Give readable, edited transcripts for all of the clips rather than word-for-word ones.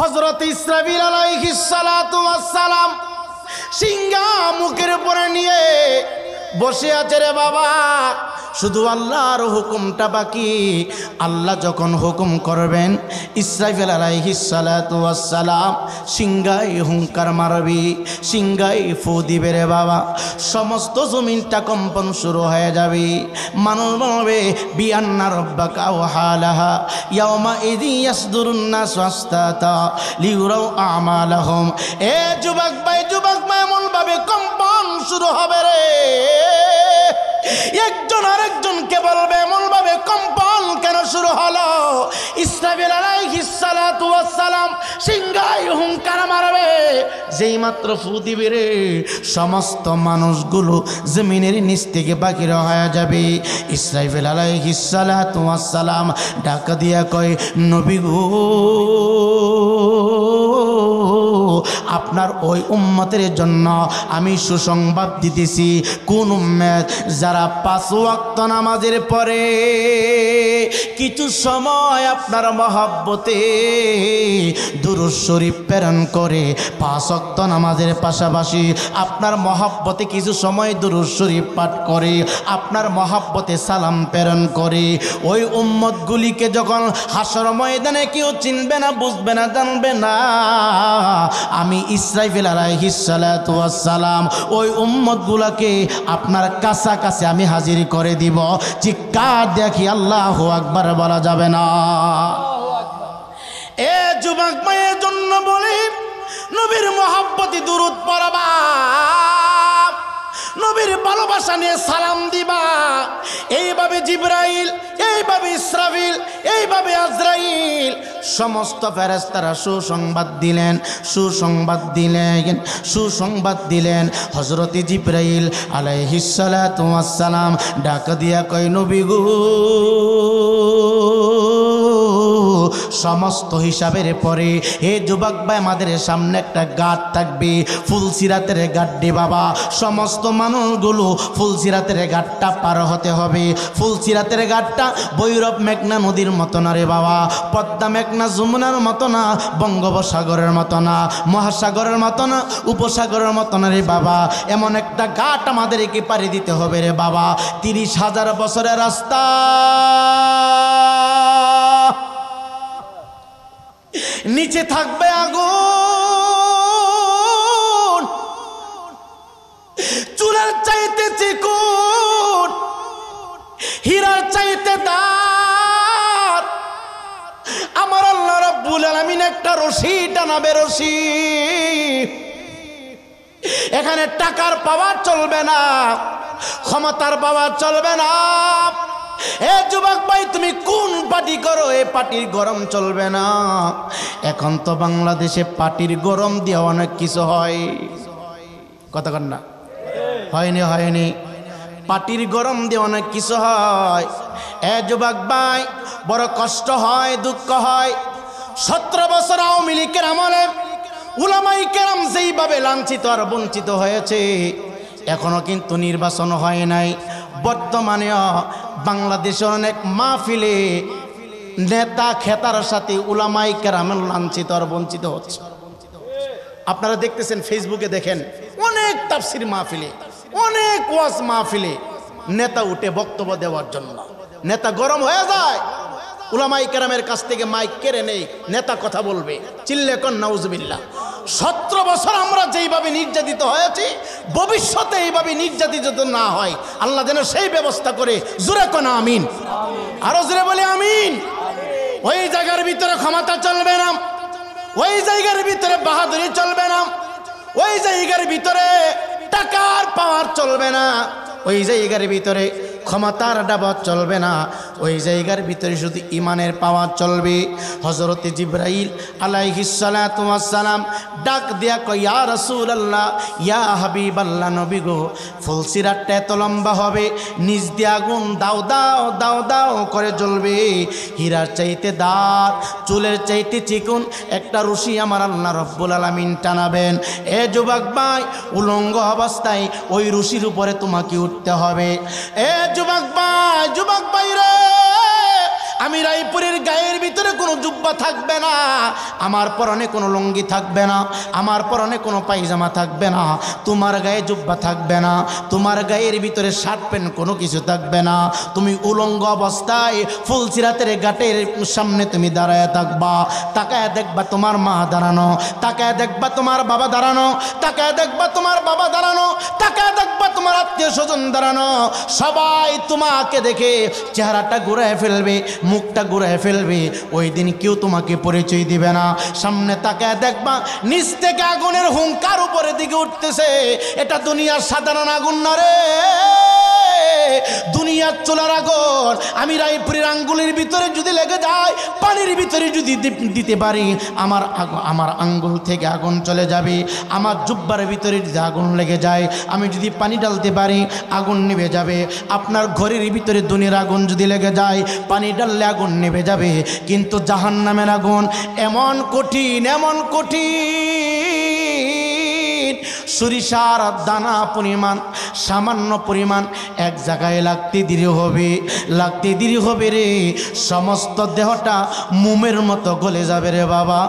হযরত ইসরাফিল আলাইহিস সালাতু ওয়াস সালাম সিংহা মুখের উপরে নিয়ে বসে আছে রে বাবা। শুধু আল্লাহর হুকুমটা বাকি। আল্লাহ যখন হুকুম করবেন ইসরাফিল আলাইহিস সালাতু ওয়াস সালাম সিংহায় হুঙ্কার মারবি, সিংহায় ফু দিবে রে বাবা। সমস্ত জমিনটা কম্পন শুরু হয়ে যাবে। মানুষ বলবে বিআন্না রাব্বাকা ওয়াহালাহা ইয়াওমা ইযি ইয়াসদুরুন নাসু আশতাতা লিউরাউ আমালাহুম। এ যুবক ভাই এমন ভাবে কম্পন শুরু হবে রে, একজন আরেকজনকে বলবে এমন ভাবে কম্পন কেন শুরু হলো? ইসরাফিল আলাইহিস সালাতু ওয়াস সালাম সিংহায় হুঙ্কার মারবে, যেই মাত্র ফু দিবে রে সমস্ত মানুষগুলো জমিনের নিচ থেকে বাকির হয়ে যাবে। ইসরাফিল আলাইহিস সালাতু ওয়াস সালাম ডাক দিয়া কয়, নবী গো, আপনার ওই উম্মতের জন্য আমি সুসংবাদ দিতেছি। কোন উম্মত? যারা 5 ওয়াক্ত নামাজের পরে কিছু সময় আপনার মহব্বতে দুরূদ শরীফ প্রেরণ করে, 5 ওয়াক্ত নামাজের পাশাপাশি আপনার মহব্বতে কিছু সময় দুরূদ শরীফ পাঠ করে, আপনার মহব্বতে সালাম প্রেরণ করে, ওই উম্মতগুলিকে যখন হাসর ময়দানে কেউ চিনবে না, বুঝবে না, জানবে না, আমি ইসরাফিল আলাইহিস সালাতু ওয়াস সালাম ওই উম্মতগুলোকে আপনার কাছাকাছি আমি হাজির করে দিব। চিৎকার দেখি আল্লাহু আকবার বলা যাবে না? এ যুবক মায়ের জন্য বলি, নবীর মহব্বতে দুরূদ পড়বা, নবীর ভালোবাসা নিয়ে সালাম দিবা। এইভাবে জিবরাইল, এইভাবে ইসরাফিল, এইভাবে আজরাইল সমস্ত ফেরেশতারা সুসংবাদ দিলেন। হযরত জিবরাইল আলাইহিস সালাতু ওয়াস সালাম ডাক দিয়া কয়, নবী গো, সমস্ত হিসাবের পরে হে যুবক ভাই আমাদের সামনে একটা ঘাট থাকবে, ফুলসিরাতের ঘাট রে বাবা। সমস্ত মানুষগুলো ফুলসিরাতের ঘাটটা পার হতে হবে। ফুলসিরাতের ঘাটটা ভৈরব মেঘনা নদীর মতো না রে বাবা, পদ্মা মেঘনা যমুনার মতো না, বঙ্গোপসাগরের মতো না, মহাসাগরের মতো না, উপসাগরের মতো না রে বাবা। এমন একটা ঘাট আমাদেরকে পাড়ি দিতে হবে রে বাবা। 30,000 বছরের রাস্তা, নিচে থাকবে আগুন, চুলার চাইতে চিকুন, হীরার চাইতে দাঁত। আমার আল্লাহ রাব্বুল আলামিন একটা রশি টানাবে, রশি। এখানে টাকার পাওয়ার চলবে না, ক্ষমতার পাওয়ার চলবে না। এ যুবক ভাই, তুমি কোন পার্টি করো? এ পার্টির গরম চলবে না। এখন তো বাংলাদেশে পার্টির গরম দিয়ে অনেক কিছু হয়, কথা কন না? হয়নি পার্টির গরম দিয়ে অনেক কিছু হয়। এ যুবক ভাই, বড় কষ্ট হয়, দুঃখ হয়। 17 বছর আওয়ামী লীগের আমলে উলামায়ে কেরাম যেইভাবে লাঞ্ছিত আর বঞ্চিত হয়েছে, এখনো কিন্তু নির্বাচন হয় নাই। বর্তমানে বাংলাদেশের অনেক মাহফিলে নেতা খেতার সাথে উলামায়ে কেরাম লাঞ্ছিত আর বঞ্চিত হচ্ছে। আপনারা দেখতেছেন, ফেসবুকে দেখেন, অনেক তাফসির মাহফিলে, অনেক ওয়াজ মাহফিলে নেতা উঠে বক্তব্য দেওয়ার জন্য নেতা গরম হয়ে যায়। উলামায়ে কেরামের কাছ থেকে মাইক কেড়ে নেই, নেতা কথা বলবে, চিল্লে কোন নাউজুবিল্লাহ। 17 বছর আমরা যেইভাবে নির্যাতিত হয়েছি, ভবিষ্যতে এইভাবে নির্যাতিত না হয় আল্লাহ যেন সেই ব্যবস্থা করে। জোরে কোন আমিন, আরো জোরে বলে আমিন। ওই জায়গার ভিতরে ক্ষমতা চলবে না, ওই জায়গার ভিতরে বাহাদুরি চলবে না, ওই জায়গার ভিতরে টাকার পাওয়ার চলবে না, ওই জায়গার ভিতরে ক্ষমতার দাবত চলবে না, ওই জায়গার ভিতরে শুধু ইমানের পাওয়ার চলবে। হযরত জিবরাইল আলাইহিস সালাতু ওয়াস সালাম ডাক দিয়া কয়, ইয়া রাসূলুল্লাহ, ইয়া হাবিবাল্লাহ, নবী গো, ফুলসিরাতটা এত লম্বা হবে, নিজ দিয়ে আগুন দাও দাও দাও দাও করে জ্বলবে, হীরার চাইতে দাঁত, চুলের চাইতে চিকুন একটা রশি আমার আল্লাহ রাব্বুল আলামিন টানাবেন। এ যুবক ভাই, উলঙ্গ অবস্থায় ওই রশির উপরে তোমাকে উঠতে হবে। এ যুবক ভাই রে, আমি রায়পুরের গায়ের ভিতরে কোনো জুব্বা থাকবে না, আমার পরনে কোনো লুঙ্গি থাকবে না, আমার পরনে কোনো পায়জামা থাকবে না, তোমার গায়ে জুব্বা থাকবে না, তোমার গায়ের ভিতরে শার্ট প্যান্ট কোনো কিছু থাকবে না। তুমি উলঙ্গ অবস্থায় ফুলসিরাতের ঘাটের সামনে তুমি দাঁড়ায় থাকবা। তাকায় দেখবা তোমার মা দাঁড়ানো, তাকায় দেখবা তোমার বাবা দাঁড়ানো, তাকায় দেখবা তোমার বাবা দাঁড়ানো, তাকায় দেখবা তোমার আত্মীয় স্বজন দাঁড়ানো। সবাই তোমাকে দেখে চেহারাটা ঘুরায় ফেলবে, মুখটা ঘুরায় ফেলবে। ওই দিন কেউ তোমাকে পরিচয় দিবে না। সামনে তাকায় দেখবা নিচ থেকে আগুনের হুঙ্কার উপরের দিকে উঠতেছে। এটা দুনিয়ার সাধারণ আগুন না রে, দুনিয়ার চুলার আগুন। আমি রায়পুরের আঙ্গুলের ভিতরে যদি লেগে যায়, পানির ভিতরে যদি দিতে পারি, আমার আঙ্গুল থেকে আগুন চলে যাবে। আমার জুব্বার ভিতরে যদি আগুন লেগে যায়, আমি যদি পানি ডালতে পারি, আগুন নিভে যাবে। আপনার ঘরের ভিতরে দুনিয়ার আগুন যদি লেগে যায়, পানি ডাললে আগুন নিভে যাবে। কিন্তু জাহান্নামের আগুন এমন কঠিন, এমন কঠিন, সরিষার দানা পরিমাণ, সামান্য পরিমাণ এক জায়গায় লাগতে দেরি হবে, লাগতে দেরি হবে রে। সমস্ত দেহটা মোমের মতো গলে যাবে রে বাবা,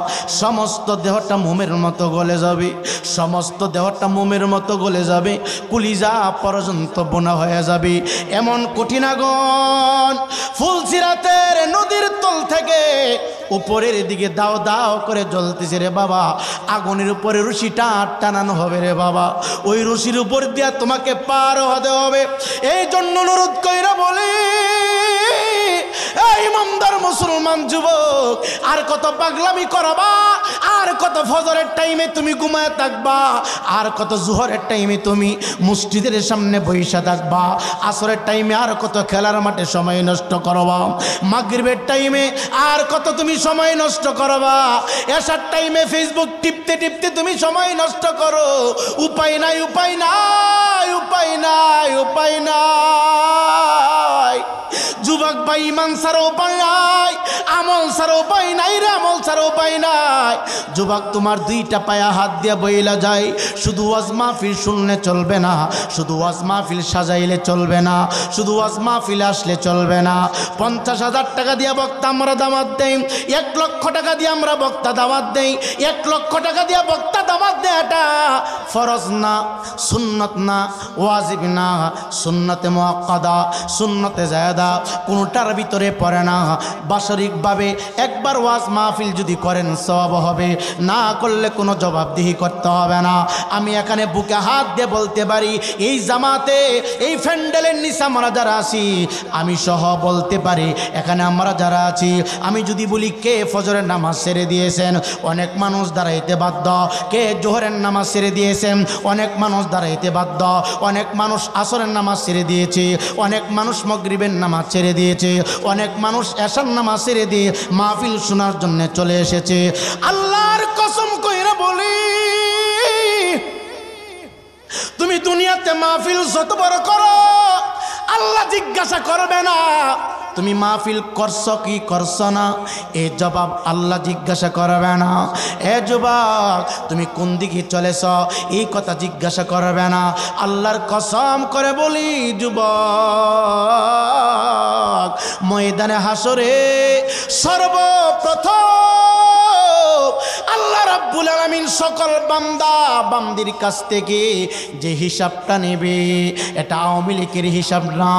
সমস্ত দেহটা মোমের মতো গলে যাবে, সমস্ত দেহটা মোমের মতো গলে যাবে, কলিজা পর্যন্ত বোনা হয়ে যাবে। এমন কঠিন আগুন ফুলসিরাতের নদীর তল থেকে উপরের দিকে দাও দাও করে জ্বলতেছে রে বাবা। আগুনের উপরে রশিটা টানানো হবে রে বাবা, ওই রশির উপর দিয়া তোমাকে পার হতে হবে। এই জন্য অনুরোধ কইরা বলি, এই ইমানদার মুসলমান যুবক, আর কত পাগলামি করবা, আর কত ফজরের টাইমে তুমি ঘুমায় থাকবা, আর কত জোহরের টাইমে তুমি মসজিদের সামনে বইসা থাকবা, আসরের টাইমে আর কত খেলার মাঠে সময় নষ্ট করবা, মাগরিবের টাইমে আর কত তুমি সময় নষ্ট করবা, এশার টাইমে ফেসবুক টিপতে টিপতে তুমি সময় নষ্ট করো। উপায় নাই, উপায় নাই, উপায় নাই, উপায় নাই। যুবক ভাই, ইমান ছাড়া উপায় নাই, আমল ছাড়া উপায় নাই রে, আমল ছাড়া উপায় নাই। যুবক, তোমার দুইটা পায়া হাত দিয়ে বইলা যায়। শুধু ওয়াজ মাহফিল শুনলে চলবে না, শুধু ওয়াজ মাহফিল সাজাইলে চলবে না, শুধু ওয়াজ মাহফিল আসলে চলবে না। 50,000 টাকা দিয়ে বক্তা আমরা দাওয়াত দেই, 1 লক্ষ টাকা দিয়ে আমরা বক্তা দাওয়াত দেই। 1 লক্ষ টাকা দিয়ে বক্তা দাওয়াত দেয়, এটা ফরজ না, সুন্নত না, ওয়াজিব না, সুন্নতে মুআক্কাদা, সুন্নতে জায়েদা, কোনটার ভিতরে পড়ে না। বাৎসরিকভাবে একবার ওয়াজ মাহফিল যদি করেন সওয়াব হবে, না করলে কোনো জবাবদিহি করতে হবে না। আমি এখানে বুকে হাত দিয়ে বলতে পারি, এই জামাতে, এই প্যান্ডেলের নিচে আমরা যারা আছি, আমি সহ বলতে পারি, এখানে আমরা যারা আছি, আমি যদি বলি কে ফজরের নামাজ ছেড়ে দিয়েছেন, অনেক মানুষ দাঁড়াইতে বাধ্য। কে জোহরের নামাজ ছেড়ে দিয়েছেন, অনেক মানুষ দাঁড়াইতে বাধ্য। অনেক মানুষ আসরের নামাজ ছেড়ে দিয়েছে, অনেক মানুষ মাগরিবের নামাজ ছেড়ে দিয়েছে, অনেক মানুষ এশার নামাজ ছেড়ে দিয়ে মাহফিল শোনার জন্য চলে এসেছে। আল্লাহর কসম কইরা বলি, তুমি দুনিয়াতে মাহফিল যত বড় করো, আল্লাহ জিজ্ঞাসা করবে না তুমি মাহফিল করছো কি করছো না, এই জবাব আল্লাহ জিজ্ঞাসা করবে না। এ যুবক, তুমি কোন দিকে চলেছ, এই কথা জিজ্ঞাসা করবে না। আল্লাহর কসম করে বলি যুবক, ময়দানে হাসরে সর্বপ্রথম আল্লাহ রাব্বুল আলামিন সকল বান্দা বান্দির কাছ থেকে যে হিসাবটা নেবে, এটা আওয়ামী লীগের হিসাব না,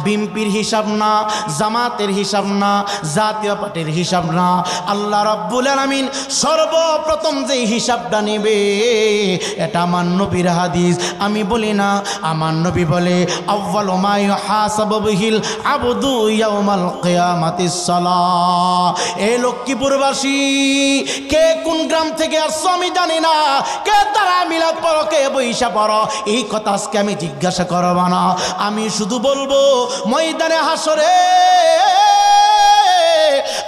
বিএনপির হিসাব না, জামাতের হিসাব না, জাতীয় পার্টির হিসাব না। আল্লাহ রাব্বুল আলামিন সর্বপ্রথম যে হিসাবটা নেবে, এটা আমার নবীর হাদিস, আমি বলি না, আমার নবী বলে, আউয়ালু মা ইউহাসাবু বিহিল আবদু ইয়াউমাল কিয়ামাতিস সালাহ। এই লক্ষ্মীপুরবাসী, কে কোন গ্রাম থেকে আসছো আমি জানি না, কে তারা মিলাদ পড়ো, কে বৈশা পড়ো, এই কথা আজকে আমি জিজ্ঞাসা করব না। আমি শুধু বলবো, ময়দানে হাসরে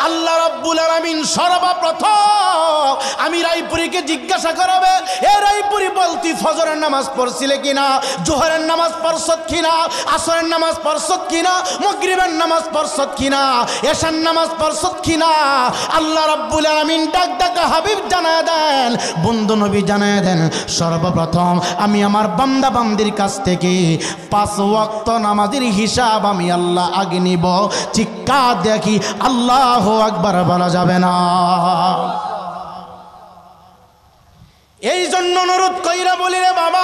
আল্লাহ রাব্বুল আলামিন সর্বপ্রথম আমি রায়পুরীকে জিজ্ঞাসা করবে, এ রায়পুরী বল তুই ফজরের নামাজ পড়ছিলে কিনা, জোহরের নামাজ পড়ছত কিনা, আসরের নামাজ পড়ছত কিনা, মাগরিবের নামাজ পড়ছত কিনা, এশার নামাজ পড়ছত কিনা। আল্লাহ রাব্বুল আলামিন ডাক ডাক হাবিব জানায় দেন, বন্ধু নবী জানায় দেন, সর্বপ্রথম আমি আমার বান্দা বান্দির কাছ থেকে 5 ওয়াক্ত নামাজের হিসাব আমি আল্লাহ আগে নিব। চিৎকার দেখি আল্লাহু আকবার বলা যাবে না। এই জন্য অনুরোধ কইরা বলি রে বাবা,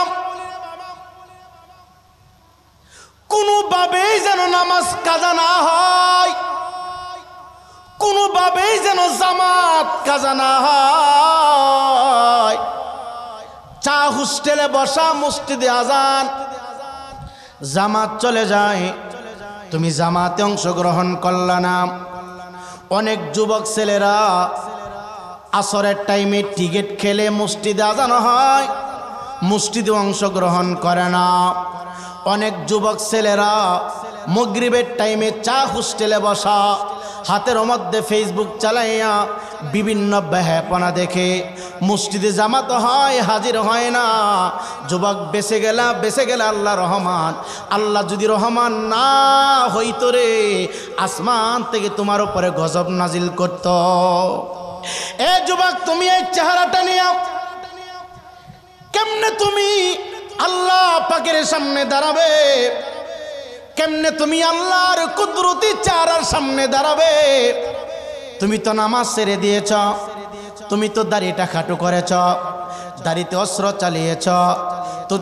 কোনোভাবেই যেন নামাজ কাজা না হয়, কোনোভাবেই যেন জামাত কাজা না হয়। চা হোস্টেলে বসা, মসজিদে আজান, জামাত চলে যায়, তুমি জামাতে অংশগ্রহণ করলা না। অনেক যুবক ছেলেরা আসরের টাইমে টিকিট খেলে মসজিদে আজান হয়, মসজিদে অংশগ্রহণ করে না। অনেক যুবক ছেলেরা মাগরিবের টাইমে চা হোস্টেলে বসা, হাতের মধ্যে ফেসবুক চালাইয়া বিভিন্ন বেহাপনা দেখে মসজিদে জামাত হয়, হাজির হয় না। যুবক বেঁচে গেলা আল্লাহ রহমান। আল্লাহ যদি রহমান না হইতো রে, আসমান থেকে তোমার উপরে গজব নাজিল করত। এ যুবক, তুমি এই চেহারাটা নিয়ে কেমনে তুমি আল্লাহ পাকের সামনে দাঁড়াবে? কেমনে তুমি আল্লাহর কুদরতি চেহারার সামনে দাঁড়াবে? তুমি তো নামাজ ছেড়ে দিয়েছ, তুমি তো দাড়িটা খাটো করেছ, দাড়িতে অস্ত্র চালিয়েছ, তো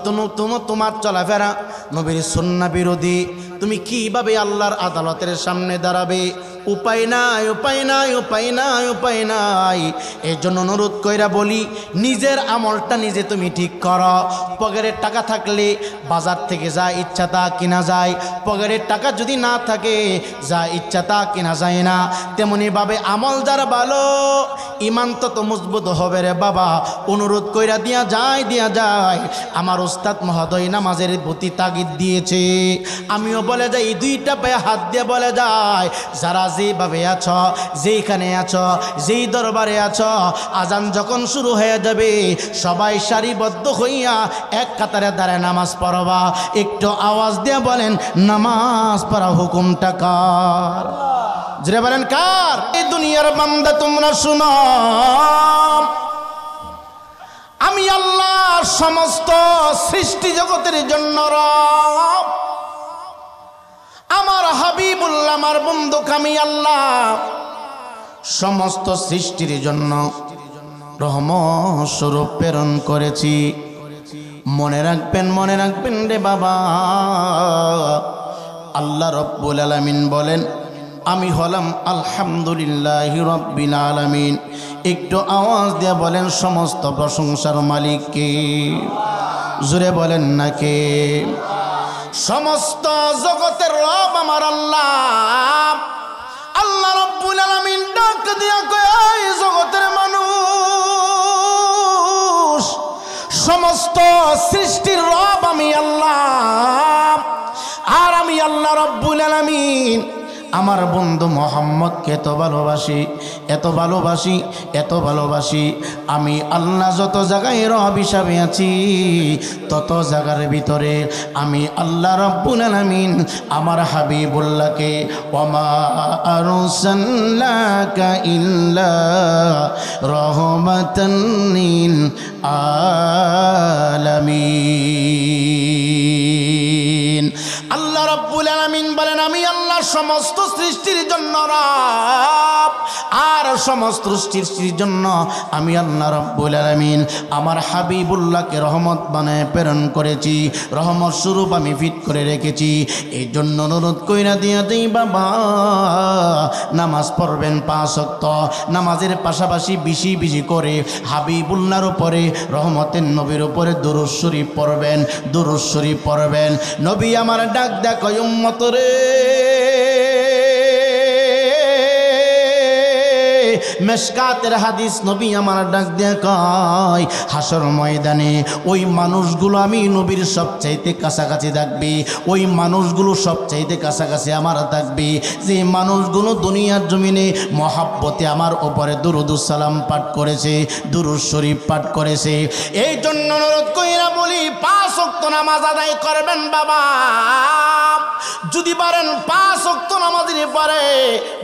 তোমার চলাফেরা নবীর সুন্নাহ বিরোধী। তুমি কিভাবে আল্লাহর আদালতের সামনে দাঁড়াবে? উপায় নাই, উপায় নাই, উপায় নাই, উপায় নাই। এই জন্য অনুরোধ কইরা বলি, নিজের আমলটা নিজে তুমি ঠিক করো। পকেটের টাকা থাকলে বাজার থেকে যা ইচ্ছা তা কিনা যায়, পকেটের টাকা যদি না থাকে যা ইচ্ছা তা কিনা যায় না। তেমনিভাবে আমল যার ভালো, ইমান তত মজবুত হবে রে বাবা। অনুরোধ কইরা দিয়া যায়। আমার উস্তাদ মহোদয় নামাজের প্রতি তাগিদ দিয়েছে, আমিও বলে যাই, এই দুইটা পায়ে হাত দিয়ে বলে যায়, যারা যেভাবে আছো, যেইখানে আছো, যেই দরবারে আছো, আজান যখন শুরু হয়ে যাবে সবাই সারিবদ্ধ হইয়া এক কাতারে দাঁড়ায় নামাজ পড়বা। একটু আওয়াজ দিয়ে বলেন, নামাজ পড়া হুকুমটা কার? জোরে বলেন কার? এই দুনিয়ার বান্দা তোমরা শুনো, আমি আল্লাহ সমস্ত সৃষ্টি জগতের জন্য রব। আমার হাবিবুল্লাহ, আমার বন্ধু আমি আল্লাহ সমস্ত সৃষ্টির জন্য রহমত স্বরূপ প্রেরণ করেছি। মনে রাখবেন রে বাবা, আল্লাহ রব্বুল আলামিন বলেন, আমি হলাম আলহামদুলিল্লাহি রাব্বিল আলামিন। একটু আওয়াজ দিয়ে বলেন, সমস্ত প্রশংসার মালিক কে? জোরে বলেন না কে? সমস্ত জগতের রব আমার আল্লাহ। আল্লাহ রাব্বুল আলামিন ডাক দিয়া কয়, এই জগতের মানুষ, সমস্ত সৃষ্টির রব আমি আল্লাহ। আর আমি আল্লাহ রাব্বুল আলামিন আমার বন্ধু মোহাম্মদকে এত ভালোবাসি, এত ভালোবাসি, এত ভালোবাসি। আমি আল্লাহ যত জায়গায় রব হিসাবে আছি, তত জায়গার ভিতরে আমি আল্লাহ রাব্বুল আলামিন আমার হাবিবুল্লাহকে ওমা আরসালনাকা ইল্লা রাহমাতান লিল আলামিন। আল্লাহ রাব্বুল আলামিন বলেন, আমি আল্লাহ সমস্ত সৃষ্টির জন্য রব, আর সমস্ত সৃষ্টির জন্য আমি আল্লাহ রাব্বুল আলামিন আমার হাবিবুল্লাহকে রহমত বানায় প্রেরণ করেছি, রহমত স্বরূপ আমি ফিট করে রেখেছি। এই জন্য অনুরোধ কইরা দিয়া দেই বাবা, নামাজ পড়বেন 5 ওয়াক্ত, নামাজের পাশাপাশি বেশি করে হাবিবুল্লাহর উপরে, রহমতের নবীর উপরে দুরূদ শরীফ পড়বেন, দুরূদ শরীফ পড়বেন। নবী আমার ডাক দেখ উম্মত রে, মেশকাতের হাদিস, নবী আমার ডাক দিয়ে কয় হাসর ময়দানে ওই মানুষগুলো আমি নবীর সবচাইতে কাছাকাছি থাকবে, ওই মানুষগুলো সবচাইতে কাছাকাছি আমার থাকবে যে মানুষগুলো দুনিয়ার জমিনে মহাব্বতে আমার ওপরে দুরুদুস সালাম পাঠ করেছে, দুরুদ শরীফ পাঠ করেছে। এই জন্য অনুরোধ কইরা বলি 5 ওয়াক্ত নামাজ আদায় করবেন বাবা। যদি পারেন 5 ওয়াক্ত নামাজের পরে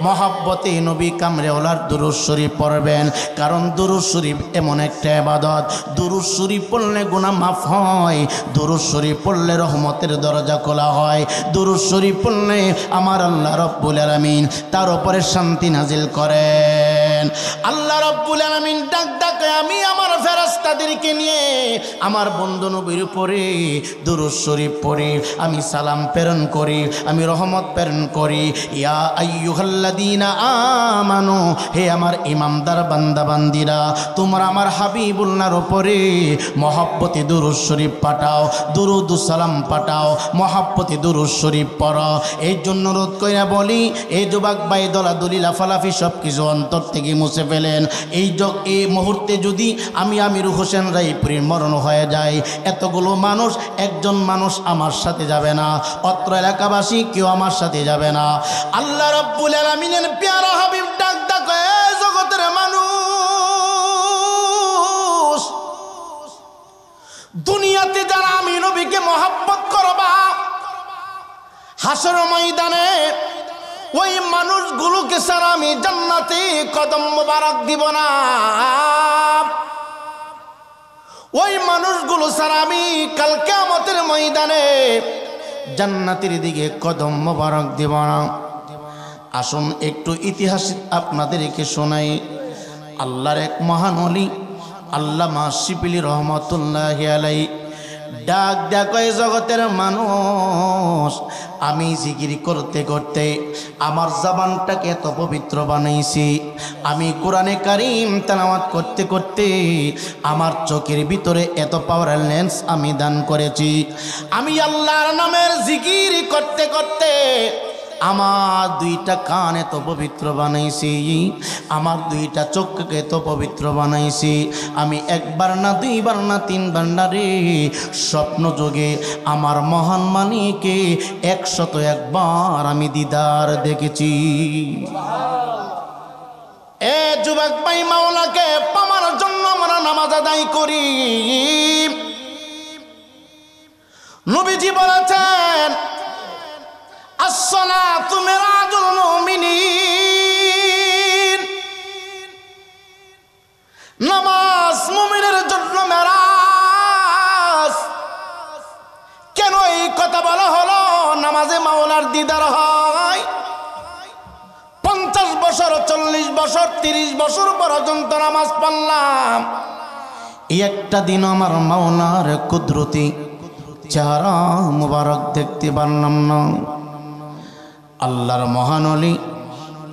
মহাব্বতে নবী কামরেওয়ালার দুরুদ শরীফ পড়বেন। কারণ দুরুদ শরীফ এমন একটা ইবাদত, দুরুদ শরীফ পড়লে গুনাহ মাফ হয়, দুরুদ শরীফ পড়লে রহমতের দরজা খোলা হয়, দুরুদ শরীফ পড়লে আমার আল্লাহ রব্বুল আলামিন তার উপরে শান্তি নাজিল করেন। আল্লাহ রব্বুল আলামিন ডাক ডাকে আমি আমার ফেরেশতাদেরকে নিয়ে আমার বন্ধু নবীর উপরে দুরূদ শরীফ পড়ি, আমি সালাম প্রেরণ করি, আমি রহমত প্রেরণ করি। ইয়া আইয়ুহাল্লাযীনা আমানু, হে আমার ইমানদার বান্দা বান্দিরা, তোমরা আমার হাবিবুল্লাহর উপরে মহব্বতে দুরূদ শরীফ পাঠাও, দুরূদ সালাম পাঠাও, মহব্বতে দুরূদ শরীফ পড়ো। এই জন্য রোধ কইরা বলি, এই যুবক ভাই দলাদলি লাফালাফি সব কিছু অন্তর থেকে মুছে ফেলেন। এই মুহূর্তে যদি আমি আমির হোসেন রায়পুরীর মরণ হয়ে যায়, এতগুলো মানুষ একজন মানুষ আমার সাথে যাবে না, অত্র এলাকাবাসী কেউ আমার সাথে যাবে না। আল্লাহ রাব্বুল আলামিনের প্যারা হাবিব ডাক ডাক, এই জগতের মানুষ, দুনিয়াতে যারা আমি নবীকে মহব্বত করবা, হাসর ময়দানে ওই মানুষগুলোকে ছাড়া আমি জান্নাতে কদম মোবারক দিব না, ওই মানুষগুলো ছাড়া আমি কাল কিয়ামতের ময়দানে জান্নাতের দিকে কদম মোবারক দিব না। আসুন একটু ইতিহাস আপনাদেরকে শোনাই। আল্লাহর এক মহান ওলি আল্লামা শিবলি রহমাতুল্লাহি আলাইহি ডাক ডাক, জগতের মানুষ, আমি জিকির করতে করতে আমার জবানটাকে এত পবিত্র বানাইছি, আমি কোরআনে কারীম তেলাওয়াত করতে করতে আমার চোখের ভিতরে এত পাওয়ার লেন্স আমি দান করেছি, আমি আল্লাহর নামের জিকির করতে করতে আমার 2টা কান এত পবিত্র বানাইছি, আমার 2টা চোখকে এত পবিত্র বানাইছি, আমি 1বার না 2বার না 3বার না রে, স্বপ্ন যোগে আমার মহান মানিকে 101বার আমি দিদার দেখেছি। এ যুবক ভাই, মাওলাকে পাওয়ার জন্য আমরা নামাজ আদায় করি। নবীজি বলেছেন, আসসালাতু মিরাজুল মুমিনিন, নামাজ মুমিনের জন্য মেরাজ। কেন এই কথা বলা হলো? নামাজে মাওলার দিদার হয়। 50 বছর, 40 বছর, 30 বছর পর্যন্ত নামাজ পড়লাম, এই একটা দিন আমার মাওলার কুদরতি চেহারা মুবারক দেখতে পারলাম না। আল্লাহর মহান ওলি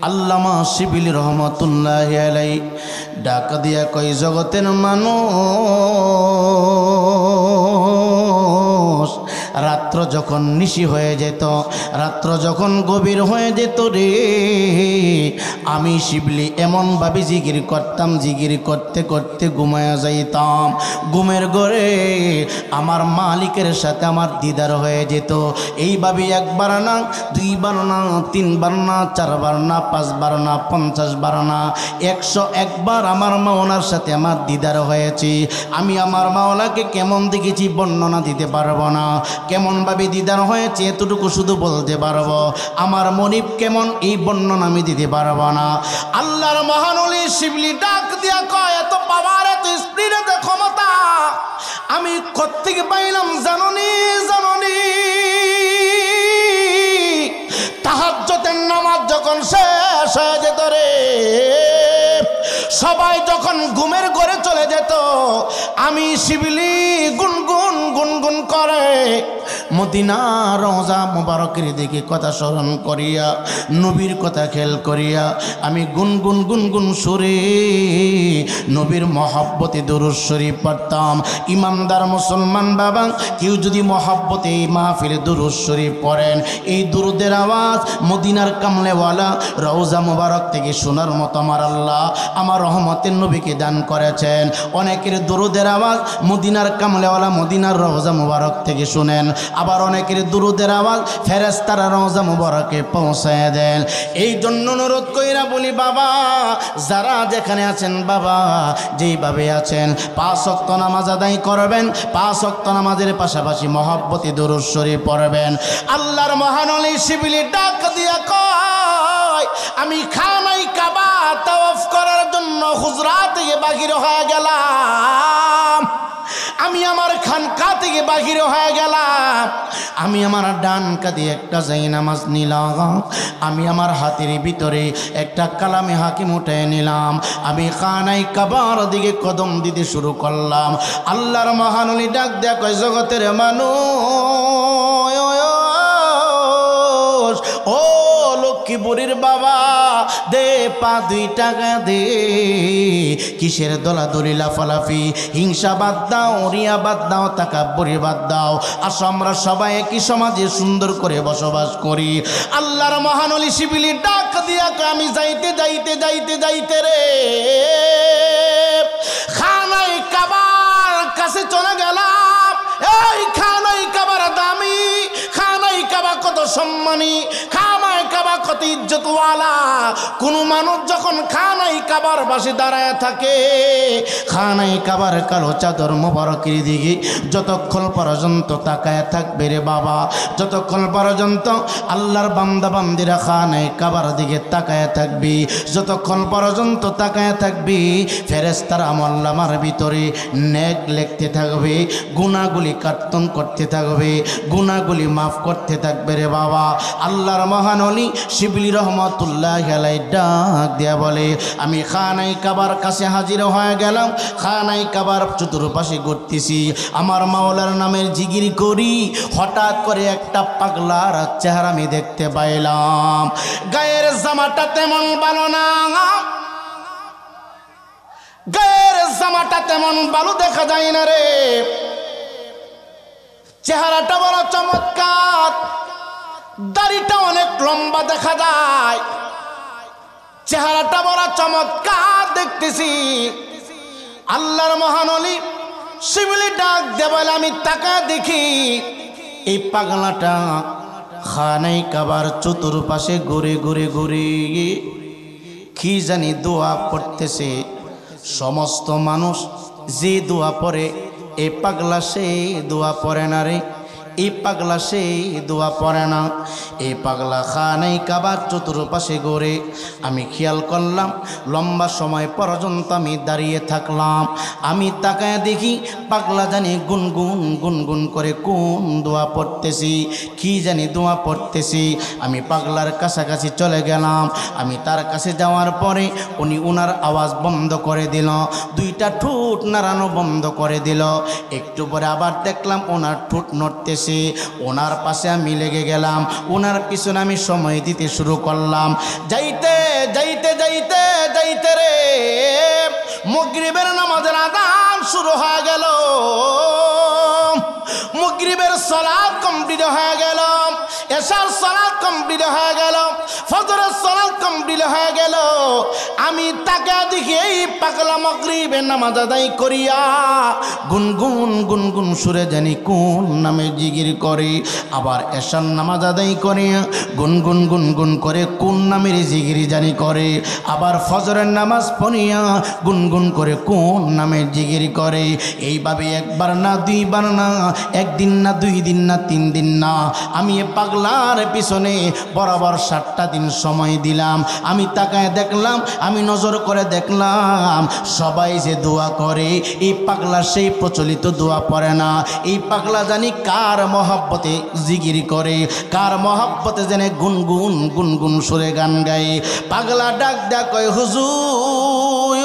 আল্লামা শিবলি রহমাতুল্লাহি আলাইহি ডাক দিয়া কই, জগতের মানুষ, রাত্র যখন নিশি হয়ে যেত, রাত্র যখন গভীর হয়ে যেত রে, আমি শিবলি এমনভাবে জিকির করতাম, জিকির করতে করতে ঘুমায়া যাইতাম। ঘুমের ঘরে আমার মালিকের সাথে আমার দিদার হয়ে যেত। এইভাবে 1বার না 2বার না 3বার না 4বার না 5বার না 50বার না 101বার আমার মাওলার সাথে আমার দিদার হয়েছে। আমি আমার মাওলাকে কেমন দেখেছি বর্ণনা দিতে পারবো না, কেমনভাবে দিদার হয়েছে এতটুকু শুধু বলতে পারবো। আমার মনিব কেমন এই বর্ণনা আমি দিতে পারবো না। আল্লাহর মহান ওলি শিবলি ডাক দিয়া কয়, এত পাওয়ার, এত স্পিড, এত ক্ষমতা আমি কোত্থেকে পাইলাম জাননি? জাননি তাহাজ্জুদের নামাজ যখন শেষ হয়ে যেত রে, সবাই যখন ঘুমের ঘরে চলে যেত, আমি শিবলি গুনগুন গুনগুন করে মদিনার রওজা মুবারকের দিকে কথা স্মরণ করিয়া নবীর কথা খেয়াল করিয়া আমি গুনগুন গুনগুন সুরে নবীর মহব্বতে দুরূদ শরীফ পড়তাম। ইমানদার মুসলমান বাবা, কেউ যদি মহব্বতে এই মাহফিলে দুরূদ শরীফ পড়েন, এই দুরুদের আওয়াজ মদিনার কামলেওয়ালা রওজা মুবারক থেকে শোনার মতো আমার আল্লাহ আমার রহমতের নবীকে দান করেছেন। অনেকের দুরুদের আওয়াজ মদিনার কামলেওয়ালা মদিনার রওজা মুবারক থেকে শুনেন, আবার অনেকের দুরুদের আওয়াজ ফেরেশতারা রওজা মুবারকে পৌঁছায় দেন। এই জন্য অনুরোধ কইরা বলি বাবা, যারা যেখানে আছেন বাবা, যেইভাবে আছেন 5 ওয়াক্ত নামাজ আদায় করবেন, 5 ওয়াক্ত নামাজের পাশাপাশি মহব্বতে দুরূদ শরীফ পড়বেন। আল্লাহর মহান ওলি শিবলি ডাক দিয়া কয়, আমি খানায় কাবা তাওয়াফ করার জন্য হুজরা থেকে বাহির হয়ে গেলাম, আমি আমার খানকা থেকে বাহির হয়ে গেলাম, আমি আমার ডান কাঁধে একটা যাই নামাজ নিলাম, আমি আমার হাতের ভিতরে একটা কালামে হাকিম উঠে নিলাম, আমি খানায় কাবার দিকে কদম দিতে শুরু করলাম। আল্লাহর মহান ওলি ডাক দেয়া কয়, জগতের মানুষ, ও লক্ষ্মী বুড়ির বাবা, দে পা 2 টাকা দে, কিসের দলাদলি লাফালাফি, হিংসা বাদ দাও, রিয়া বাদ দাও, তাকাব্বুরি বাদ দাও, আসো আমরা সবাই একই সমাজে সুন্দর করে বসবাস করি। আল্লাহর মহান ওলি শিবলি ডাক দিয়া আমি যাইতে যাইতে যাইতে যাইতে রে খানায় কাবার কাছে চলে গেলাম। এই খানায় কাবার দামি, খানায় কাবা কত সম্মানী, খানায় কাবা কত ইজ্জতওয়ালা। কোন মানুষ যখন খানায় কাবার পাশে দাঁড়ায় থাকে, খানায় কাবার কালো চাদর মোবারকের দিকে যতক্ষণ পর্যন্ত তাকায় থাকবে রে বাবা, যতক্ষণ পর্যন্ত আল্লাহর বান্দা বান্দিরা খানায় কাবার দিকে তাকায় থাকবি, যতক্ষণ পর্যন্ত তাকায় থাকবি, ফেরেশতারা আমলনামার ভিতরে নেক লিখতে থাকবে, গুনাহগুলি কাটন করতে থাকবে, গুনাহগুলি মাফ করতে থাকবে রে বাবা। আল্লাহর মহান ওলি শিবলি রহমাতুল্লাহি আলাইহি ডাক দিয়া বলে, আমি খানায় কাবার কাছে হাজির হয়ে গেলাম, খানায় কাবার চতুর্পাশে ঘুরতেছি, আমার মাওলার নামের জিকির করি, হঠাৎ করে একটা পাগলার চেহারা আমি দেখতে পাইলাম। গায়ের জামাটা তেমন ভালো না, গায়ের জামাটা তেমন ভালো দেখা যায় না রে, চেহারাটা বড় চমৎকার, দাড়িটা অনেক লম্বা দেখা যায়, চেহারাটা বড় চমৎকার দেখতেছি। আল্লাহর মহান ওলি শিবলি ডাক দেবল, আমি তাকা দেখি এই পাগলাটা খানায় কাবার চতুর্পাশে ঘুরে ঘুরে ঘুরে কি জানি দোয়া পড়তেছে। সমস্ত মানুষ যে দোয়া পড়ে, এই পাগলা সে দোয়া পড়ে না রে, এই পাগলা সে দোয়া পড়ে না। এই পাগলা খানায় কাবার চতুর্পাশে ঘুরে, আমি খেয়াল করলাম লম্বা সময় পর্যন্ত আমি দাঁড়িয়ে থাকলাম, আমি তাকায় দেখি পাগলা জানি গুনগুন গুনগুন করে কোন দোয়া পড়তেছি, কি জানি দোয়া পড়তেছি। আমি পাগলার কাছাকাছি চলে গেলাম, আমি তার কাছে যাওয়ার পরে উনি ওনার আওয়াজ বন্ধ করে দিল, 2টা ঠোঁট নাড়ানো বন্ধ করে দিল। একটু পরে আবার দেখলাম ওনার ঠোঁট নড়তেছে, ওনার পাশে আমি লেগে গেলাম, ওনার পিছনে আমি সময় দিতে শুরু করলাম। যাইতে যাইতে যাইতে যাইতে রে মাগরিবের নামাজের আযান শুরু হয়ে গেল, মাগরিবের সালাত কমপ্লিট হয়ে গেল, এশার সালাত কমপ্লিট হয়ে গেল, ফজরের সালাত কমপ্লিট হয়ে গেল। আমি তাকে দেখি এই পাগলা মাগরিবের নামাজ আদায় করিয়া গুনগুন গুনগুন সুরে জানি কোন নামে জিকির করে, আবার এশার নামাজ আদায় করিয়া গুনগুন গুনগুন করে কোন নামের জিকির জানি করে, আবার ফজরের নামাজ পড়িয়া গুনগুন করে কোন নামের জিকির করে। এইভাবে একবার না, 2বার না, 1 দিন না, 2 দিন না, 3 দিন না, আমি এ পাগলার পিছনে বরাবর 7টা দিন সময় দিলাম। আমি তাকায় দেখলাম, আমি নজর করে দেখলাম সবাই যে দোয়া করে, এই পাগলা সেই প্রচলিত দোয়া পড়ে না। এই পাগলা জানি কার মহব্বতে জিকির করে, কার মহব্বতে জানে গুনগুন গুনগুন সুরে গান গায়। পাগলা ডাক ডাক কয়, হুজুর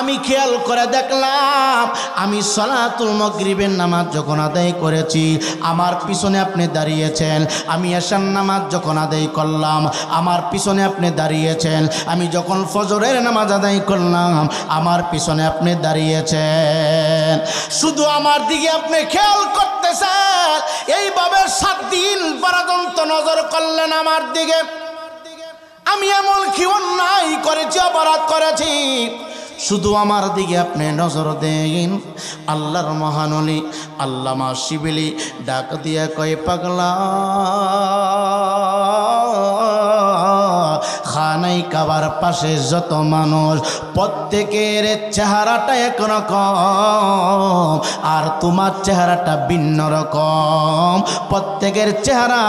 আমি খেয়াল করে দেখলাম আমি সালাতুল মাগরিবের নামাজ যখন আদায় করেছি আমার পিছনে আপনি দাঁড়িয়েছেন, আমি এশার নামাজ যখন আদায় করলাম আমার পিছনে আপনি দাঁড়িয়েছেন, আমি যখন ফজরের নামাজ আদায় করলাম আমার পিছনে আপনি দাঁড়িয়েছেন। শুধু আমার দিকে আপনি খেয়াল করতেছেন, এইভাবে 7 দিন পর্যন্ত নজর করলেন আমার দিকে। আমি এমন কি অন্যায় করেছি, অপরাধ করেছি, শুধু আমার দিকে আপনি নজর দেন। আল্লাহর মহান ওলি আল্লামা শিবলি ডাক দিয়া কয়, পাগলা খানাই কাবার পাশে যত মানুষ প্রত্যেকের চেহারাটা একরকম, আর তোমার চেহারাটা ভিন্ন রকম। প্রত্যেকের চেহারা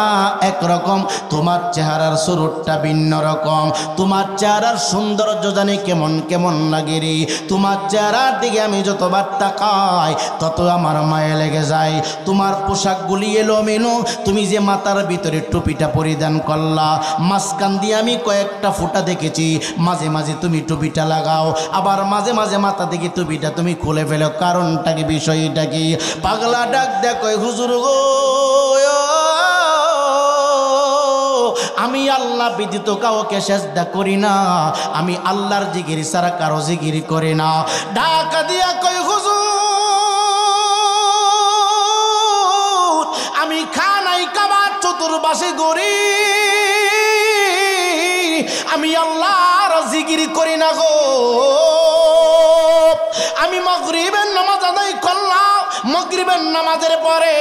একরকম, তোমার চেহারার স্বরূপটা ভিন্ন রকম। তোমার চেহারার সৌন্দর্য জানি কেমন কেমন লাগে রে। তোমার চেহারার দিকে আমি যতবার তাকাই তত আমার মায়া লেগে যায়। তোমার পোশাকগুলি এলোমেলো, তুমি যে মাথার ভিতরে টুপিটা পরিধান করলা মাঝখান দিয়ে আমি কয়েকটা ফোঁটা দেখেছি, মাঝে মাঝে তুমি টুপিটা লাগাও, আবার মাঝে মাঝে মাথা থেকে টুপিটা তুমি খুলে ফেলো, কারণটা কি, বিষয়টা কি? পাগলা ডাক দেখো, হুজুর গো আমি আল্লাহ ব্যতীত কাউকে সেজদা করি না, আমি আল্লাহর জিকির ছাড়া কারো জিকির করি না। ডাক দিয়া কয়, হুজুর আমি খানাই কাবার চতুর্পাশে ঘুরি, আমি আল্লাহর জিকির করি না গো। আমি মাগরিবের নামাজ আদায় করলাম, মাগরিবের নামাজের পরে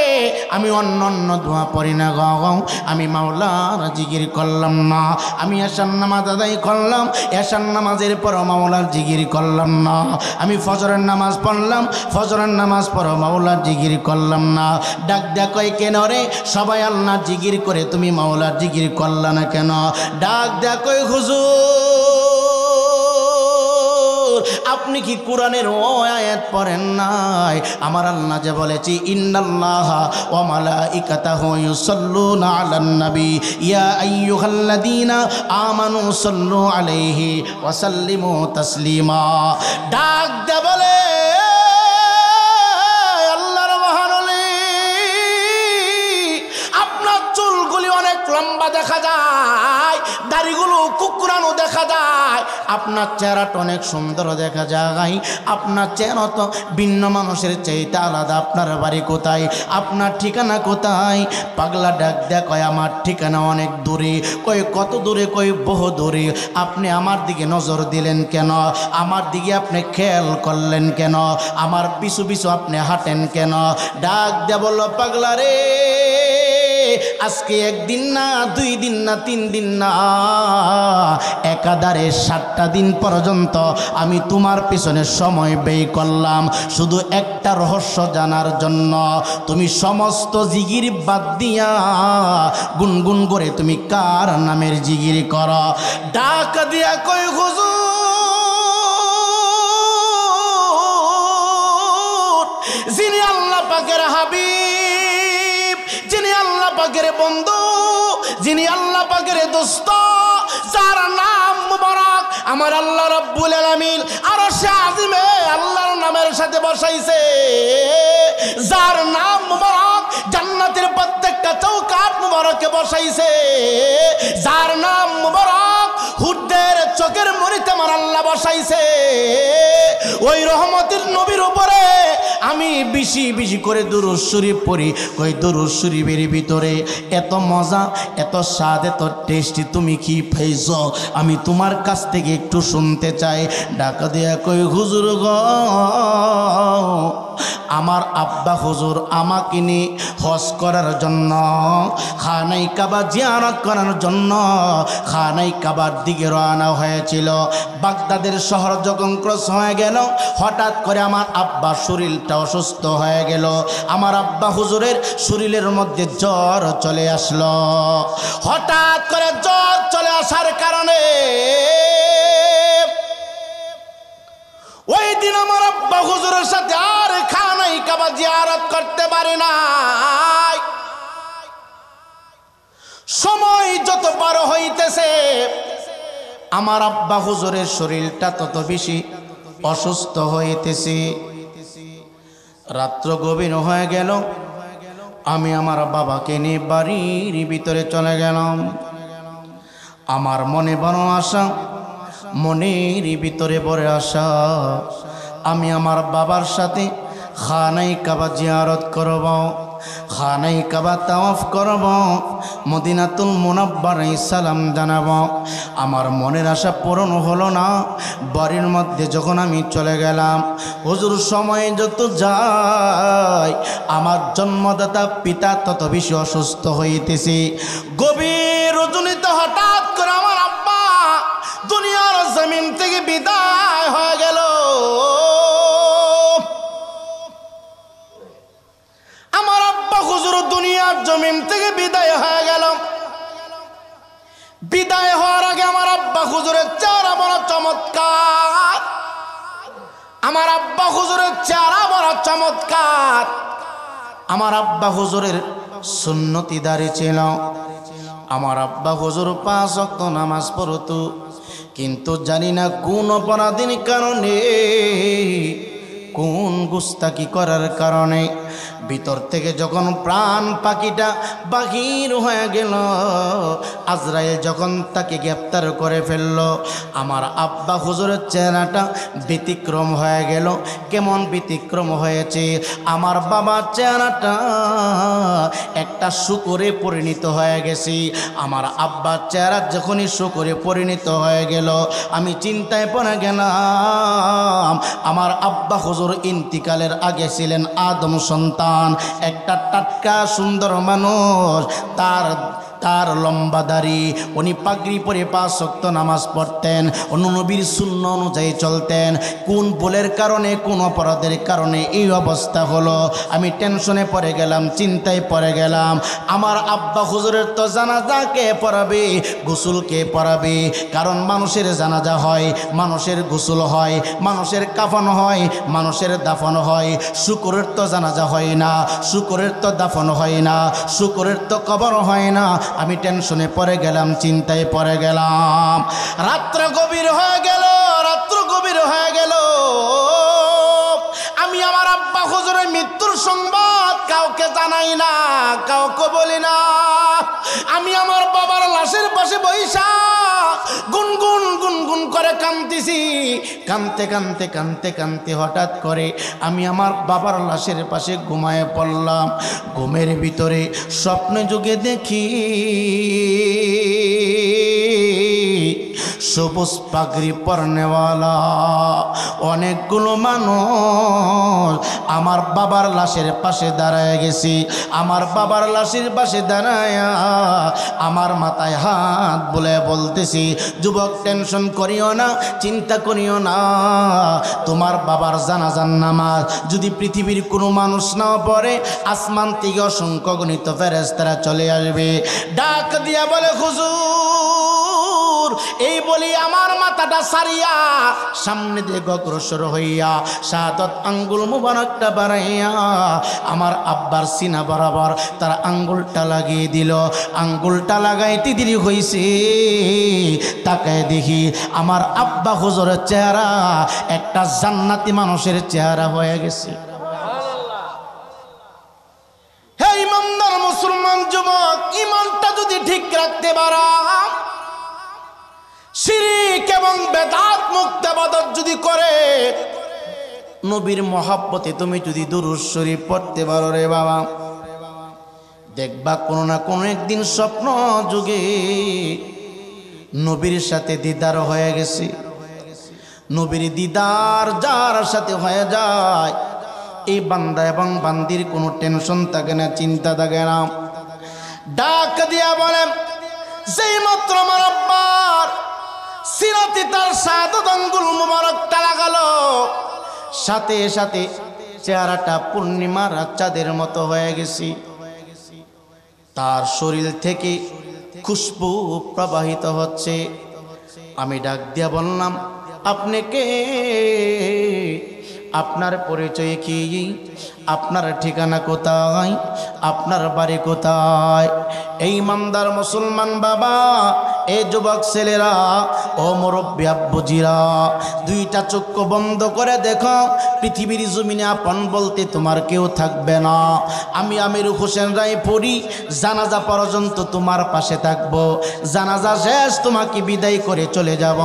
আমি অন্য দোয়া পড়ি না গো, আমি মাওলার জিকির করলাম না। আমি এশার নামাজ আদায় করলাম, এশার নামাজের পর মাওলার জিকির করলাম না। আমি ফজরের নামাজ পড়লাম, ফজরের নামাজ পর মাওলার জিকির করলাম না। ডাক ডাক কয়, কেন রে সবাই আল্লাহর জিকির করে তুমি মাওলার জিকির করলা না কেন? ডাক ডাক কয়, হুজুর আপনি কি কোরআনের ও আয়াত পড়েন নাই? আমার আল্লাহ যে বলেছি, ইন্নাল্লাহা ওয়া মালাইকাতাহু ইউসাল্লুনা আলান নবী ইয়া আইয়ুহাল্লাযীনা আমানু সাল্লু আলাইহি ওয়া সাল্লিমু তাসলিমা। ডাক দে বলে, আল্লাহর মহান ওলি আপনার চুলগুলি অনেক লম্বা দেখা যায়, দাড়িগুলো কুকুরানো দেখা যায়, আপনার চেহারাটা অনেক সুন্দর দেখা যায়, আপনার চেহারা তো ভিন্ন মানুষের চাইতে আলাদা। আপনার বাড়ি কোথায়? আপনার ঠিকানা কোথায়? পাগলা ডাক দেয়া কয়, আমার ঠিকানা অনেক দূরে। কই কত দূরে? কই বহু দূরে। আপনি আমার দিকে নজর দিলেন কেন? আমার দিকে আপনি খেয়াল করলেন কেন? আমার পিছু পিছু আপনি হাঁটেন কেন? ডাক দেয়া বলল, পাগলা রে আজকে 1 দিন না, 2 দিন না, 3 দিন না, একাধারে 7টা দিন পর্যন্ত আমি তোমার পিছনে সময় ব্যয় করলাম শুধু একটা রহস্য জানার জন্য। তুমি সমস্ত জিগির বাদ দিয়া গুনগুন করে তুমি কার নামের জিগির করো? ডাক দিয়া কই, হুজুর যিনি আল্লাহ পাকের হাবিব, যিনি আল্লাহ পাকের বন্ধু, যিনি আল্লাহ পাকের দোস্ত, যার নাম মুবারক আমার আল্লাহ রাব্বুল আলামিন আরশে আজিমে আল্লাহর নামের সাথে বসাইছে, যার নাম মুবারক জান্নাতের প্রত্যেকটা চৌকাঠ মুবারকে বসাইছে, যার নাম মুবারক হুরদের চোখের মনিতে আমার আল্লাহ বসাইছে, ওই রহমতের নবীর উপরে আমি বেশি বেশি করে দুরূদ শরীফ পড়ি। কই দুরূদ শরীফের ভিতরে এত মজা, এত স্বাদ, এত টেস্টি তুমি কি পাইছো? আমি তোমার কাছ থেকে একটু শুনতে চাই। ডাক দিয়া কই, হুজুর গো আমার আব্বা হুজুর আমাকে নিয়ে হজ করার জন্য, খানাই কাবা জিয়ারত করার জন্য খানাই কাবার দিকে রওনা হয়েছিল। বাগদাদের শহর যখন ক্রস হয়ে গেল, হঠাৎ করে আমার আব্বার শরীরটা অসুস্থ হয়ে গেল। আমার আব্বা হুজুরের শরীরের মধ্যে জ্বর চলে আসলো। হঠাৎ করে জ্বর চলে আসার কারণে ওই দিন আমার আব্বা হুজুরের সাথে আর খানাই কাবা জিয়ারত করতে পারে না। সময় যত পার হইতেছে আমার আব্বা হুজুরের শরীরটা তত বেশি অসুস্থ হইতেছি। রাত্র গভীর হয়ে গেল, আমি আমার বাবাকে নিয়ে বাড়ির ভিতরে চলে গেলাম। আমার মনে বড় আশা, মনের ভিতরে বড় আশা, আমি আমার বাবার সাথে খানায়ে কাবা জিয়ারত করব, খানায়ে কাবা তাওয়াফ করব, মদিনাতুল মুনাব্বারায় সালাম জানাব। আমার মনের আশা পূরণ হলো না। বাড়ির মধ্যে যখন আমি চলে গেলাম, হুজুর সময় যত যায় আমার জন্মদাতা পিতা তত বেশি অসুস্থ হইতেছে। গভীর রজনীতে হঠাৎ করে আমার আব্বা দুনিয়ার জমিন থেকে বিদায় হয়ে গেল। আমার আব্বা হুজুর দুনিয়ার জমিন থেকে বিদায় হয়ে গেল। বিদায় হওয়ার আগে আমার আব্বা হুজুরের চেহারা বড় চমৎকার। আমার আব্বা হুজুরের চেহারা বড় চমৎকার। আমার আব্বা হুজুরের সুন্নতি দাড়ি ছিল। আমার আব্বা হুজুর 5 ওয়াক্ত নামাজ পড়তো, কিন্তু জানি না কোন অপরাধীর কারণে, কোন গুস্তাকি করার কারণে ভিতর থেকে যখন প্রাণ পাখিটা বাহির হয়ে গেল, আজরাইল যখন তাকে গ্রেফতার করে ফেলল, আমার আব্বা হুজুরের চেহারাটা ব্যতিক্রম হয়ে গেল। কেমন ব্যতিক্রম হয়েছে? আমার বাবার চেহারাটা একটা শূকরে পরিণত হয়ে গেছে। আমার আব্বার চেহারা যখনই শূকরে পরিণত হয়ে গেল, আমি চিন্তায় পড়ে গেলাম। আমার আব্বা হুজুর ইন্তিকালের আগে ছিলেন আদম সন্তান, একটা টাটকা সুন্দর মানুষ, তার লম্বা দাড়ি, উনি পাগড়ি পরে 5 ওয়াক্ত নামাজ পড়তেন, নবীর সুন্নাহ অনুযায়ী চলতেন। কোন ভুলের কারণে, কোন অপরাধের কারণে এই অবস্থা হলো? আমি টেনশনে পড়ে গেলাম, চিন্তায় পড়ে গেলাম। আমার আব্বা হুজুরের তো জানাজা কে পড়াবে, গোসল কে পড়াবে? কারণ মানুষের জানাজা হয়, মানুষের গোসল হয়, মানুষের কাফন হয়, মানুষের দাফন হয়। শুকরের তো জানাজা হয় না, শুকরের তো দাফন হয় না, শুকরের তো কবর হয় না। আমি টেনশনে পড়ে গেলাম, চিন্তায় পড়ে গেলাম। রাত্র গভীর হয়ে গেল, রাত্র গভীর হয়ে গেল। আমি আমার আব্বা হুজুরের মৃত্যুর সংবাদ কাউকে জানাই না, কাউকে বলি না। আমি আমার বাবার লাশের পাশে বইসা গুনগুন গুনগুন করে কাঁদতেছি। কাঁদতে কাঁদতে কাঁদতে কাঁদতে হঠাৎ করে আমি আমার বাবার লাশের পাশে ঘুমায়ে পড়লাম। ঘুমের ভিতরে স্বপ্নে যুগে দেখি সবুজ পাগড়ি পরনেওয়ালা অনেকগুলো মানুষ আমার বাবার লাশের পাশে দাঁড়ায় গেছি। আমার বাবার লাশের পাশে দাঁড়ায় আমার মাথায় হাত বুলে বলতেছি, যুবক টেনশন করিও না, চিন্তা করিও না। তোমার বাবার জানাজার নামাজ যদি পৃথিবীর কোনো মানুষ না পড়ে, আসমান থেকে অসংখ্য গণিত ফেরেশতারা চলে আসবে। ডাক দিয়া বলে, হুজুর, এই বলি আমার মাথাটা সারিয়া সামনে দিকে অগ্রসর হইয়া শাহাদাত আঙ্গুল মুবারকটা বাড়াইয়া আমার আব্বার সিনা বরাবর তার আঙ্গুলটা লাগিয়ে দিল। আঙ্গুলটা লাগাইতে দেরি হইছে, তাকায় দেখি আমার আব্বা হুজুরের চেহারা একটা জান্নাতি মানুষের চেহারা হয়ে গেছে। হে ইমানদার মুসলমান যুবক, ইমানটা যদি ঠিক রাখতে পারো, শিরক এবং বেদাত মুক্ত ইবাদত যদি করে, নবীর মহব্বতে তুমি যদি দুরূদ শরীফ পড়তে পারো রে বাবা, দেখবা কোনো না কোনো একদিন স্বপ্ন যুগে নবীর সাথে দিদার হয়ে গেছে। নবীর দিদার যার সাথে হয়ে যায়, এই বান্দা এবং বান্দির কোনো টেনশন থাকে না, চিন্তা থাকে না। ডাক দিয়া বলে, যেই মাত্র আমার আব্বার সিরাতে তার শাহাদাত আঙ্গুল মুবারকটা লাগালো, সাথে সাথে চেহারাটা পূর্ণিমার চাঁদের মতো হয়ে গেছে। তার শরীর থেকে খুশবু প্রবাহিত হচ্ছে। আমি ডাক দিয়া বললাম, আপনি কে? আপনার পরিচয় কি? আপনার ঠিকানা কোথায়? আপনার বাড়ি কোথায়? এই ইমানদার মুসলমান বাবা, এই যুবক ছেলেরা, ও মুরব্বী আব্বুজিরা, দুইটা চক্ষু বন্ধ করে দেখো, পৃথিবীর জমিনে আপন বলতে তোমার কেউ থাকবে না। আমি আমির হোসেন রায়পুরি জানাজা পর্যন্ত তোমার পাশে থাকবো, জানাজা শেষ তোমাকে বিদায় করে চলে যাব।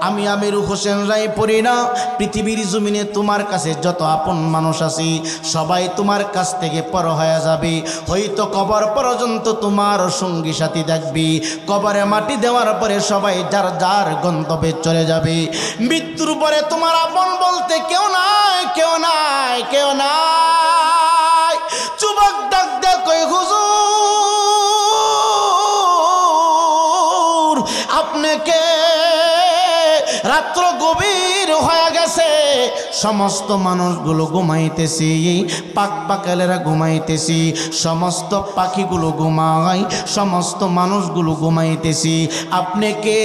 আমি আমির হোসেন রায়পুরি না, পৃথিবীর জমিনে তোমার কাছে যত আপন মানুষ আছে সবাই তোমার কাছ থেকে পর হয়ে যাবে। হয়তো কবর পর্যন্ত তোমার সঙ্গী সাথী দেখবি, কবরে মাটি দেওয়ার পরে সবাই যার যার গন্তব্যে চলে যাবে। মৃত্যুর পরে তোমার আপন বলতে কেউ নাই, কেউ নাই, কেউ নাই। যুবক ডাক দেয় কই হুজুর আপনি কে? রাত্র গভীর হয়ে গেছে, সমস্ত মানুষগুলো ঘুমাইতেছি, পাক পাকালেরা ঘুমাইতেছি, সমস্ত পাখিগুলো ঘুমায়, সমস্ত মানুষগুলো ঘুমাইতেছি। আপনি কে?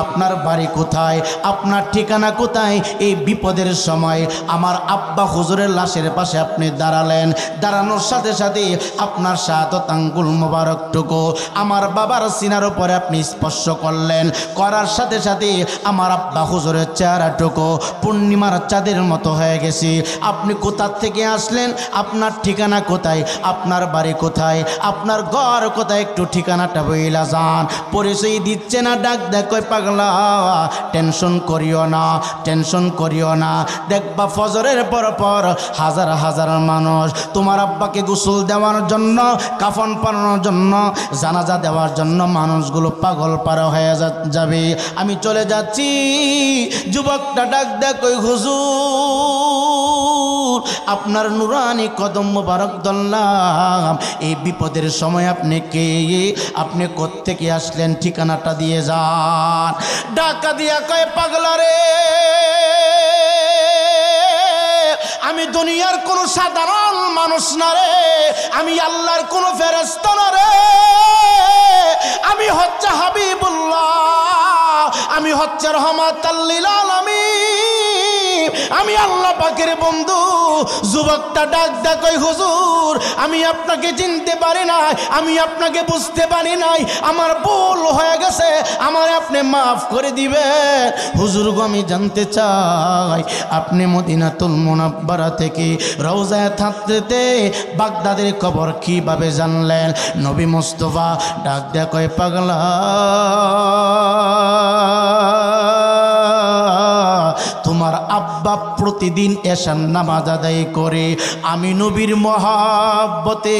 আপনার বাড়ি কোথায়? আপনার ঠিকানা কোথায়? এই বিপদের সময় আমার আব্বা হুজুরের লাশের পাশে আপনি দাঁড়ালেন, দাঁড়ানোর সাথে সাথে আপনার শাহাদাত আঙ্গুল মোবারকটুকু আমার বাবার সিনার উপরে আপনি স্পর্শ করলেন, করার সাথে সাথে আমার আব্বা হুজুরের চেহারাটুকু পূর্ণিমার চাঁদের মতো হয়ে গেছি। আপনি কোথা থেকে আসলেন? আপনার ঠিকানা কোথায়? আপনার বাড়ি কোথায়? আপনার ঘর কোথায়? একটু ঠিকানাটা বইলা যান। পরিচয় দিচ্ছে না, ডাক দেখ কই পাগলা টেনশন করিও না, টেনশন করিও না। দেখবা ফজরের পর পর হাজার হাজার মানুষ তোমার আব্বাকে গোসল দেওয়ার জন্য, কাফন পরানোর জন্য, জানাজা দেওয়ার জন্য মানুষগুলো পাগল পারা হয়ে যাবে। আমি চলে যাচ্ছি। যুবকটা ডাক দেখ কই হুজুর আপনার নুরানি কদম মোবারক ধরলাম, এই বিপদের সময় আপনি কে? আপনি কোত্থেকে আসলেন? ঠিকানাটা দিয়ে যান। ডাকা দিয়া কয় পাগলা রে, আমি দুনিয়ার কোনো সাধারণ মানুষ না রে, আমি আল্লাহর কোনো ফেরেশতা না রে, আমি হচ্ছে হাবিবুল্লাহ, আমি হচ্ছে রহমাতাল লিল আলামিন, আমি আল্লাহ পাকের বন্ধু। যুবকটা ডাক দেয় কই হুজুর আমি আপনাকে চিনতে পারি নাই, আমি আপনাকে বুঝতে পারি নাই, আমার ভুল হয়ে গেছে, আমার আপনি মাফ করে দিবেন। হুজুর গো আমি জানতে চাই আপনি মদিনাতুল মুনাব্বারা থেকে রওজায়ে থাকতে বাগদাদের খবর কিভাবে জানলেন? নবী মুস্তাফা ডাক দেয় কয় পাগলা তোমার আব্বা প্রতিদিন এশার নামাজ আদায় করে, আমি নবীর মহাব্বতে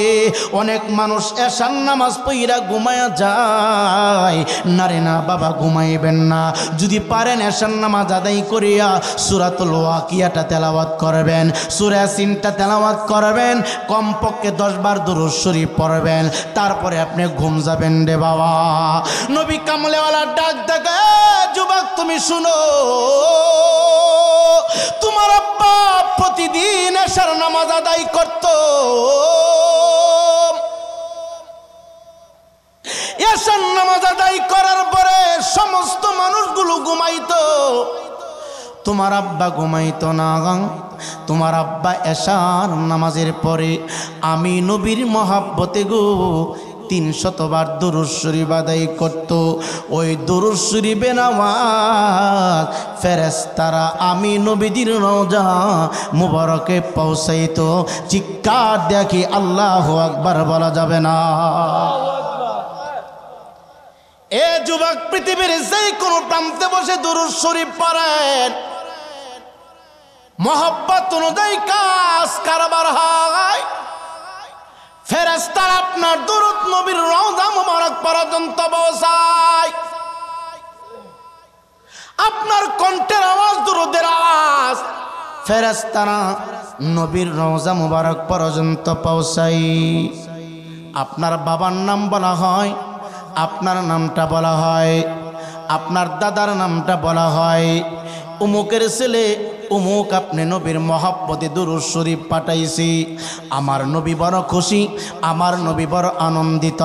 অনেক মানুষ এশার নামাজ পইরা ঘুমায়া যায় না রে, না বাবা ঘুমাইবেন না। যদি পারেন এশার নামাজ আদায় করিয়া সূরাতুল ওয়াকিয়াটা তেলাওয়াত করবেন, সূরা ইয়াসিনটা তেলাওয়াত করবেন, কমপক্ষে 10 বার দুরূদ শরীফ পড়বেন, তারপরে আপনি ঘুম যাবেন রে বাবা। নবী কামলেওয়ালা ডাক দেয় যুবক তুমি শুনো, তোমার আব্বা প্রতিদিন এশার নামাজ আদায় করত, এশার নামাজ আদায় করার পরে সমস্ত মানুষগুলো ঘুমাইতো, তোমার আব্বা ঘুমাইতো না। তোমার আব্বা এশার নামাজের পরে আমি নবীর মহাব্বতে গো 300 বার দুরূদ শরীফ আদায় করত। ওই দুরূদ শরীফের আওয়াজ ফেরেশতারা আমি নবীর রওজা মুবারকে পৌঁছাইতো। চিৎকার দেখি আল্লাহু আকবার বলা যাবে না। এ যুবক পৃথিবীর যে কোনো প্রান্তে বসে দুরূদ শরীফ পড়েন, মহব্বত অনুযায়ী কাজ কারবার হয়, ফেরেশতারা আপনার দুরূদ নবীর রওজা মুবারক পর্যন্ত পৌঁছায়। আপনার কণ্ঠের আওয়াজ দুরূদের আওয়াজ ফেরেশতারা নবীর রওজা মুবারক পর্যন্ত পৌঁছায়। আপনার বাবার নাম বলা হয়, আপনার নামটা বলা হয়, আপনার দাদার নামটা বলা হয়, অমুকের ছেলে অমুক আপনি নবীর মহব্বতে দুরূদ শরীফ পাঠাইছি, আমার নবী বড় খুশি, আমার নবী বড় আনন্দিত।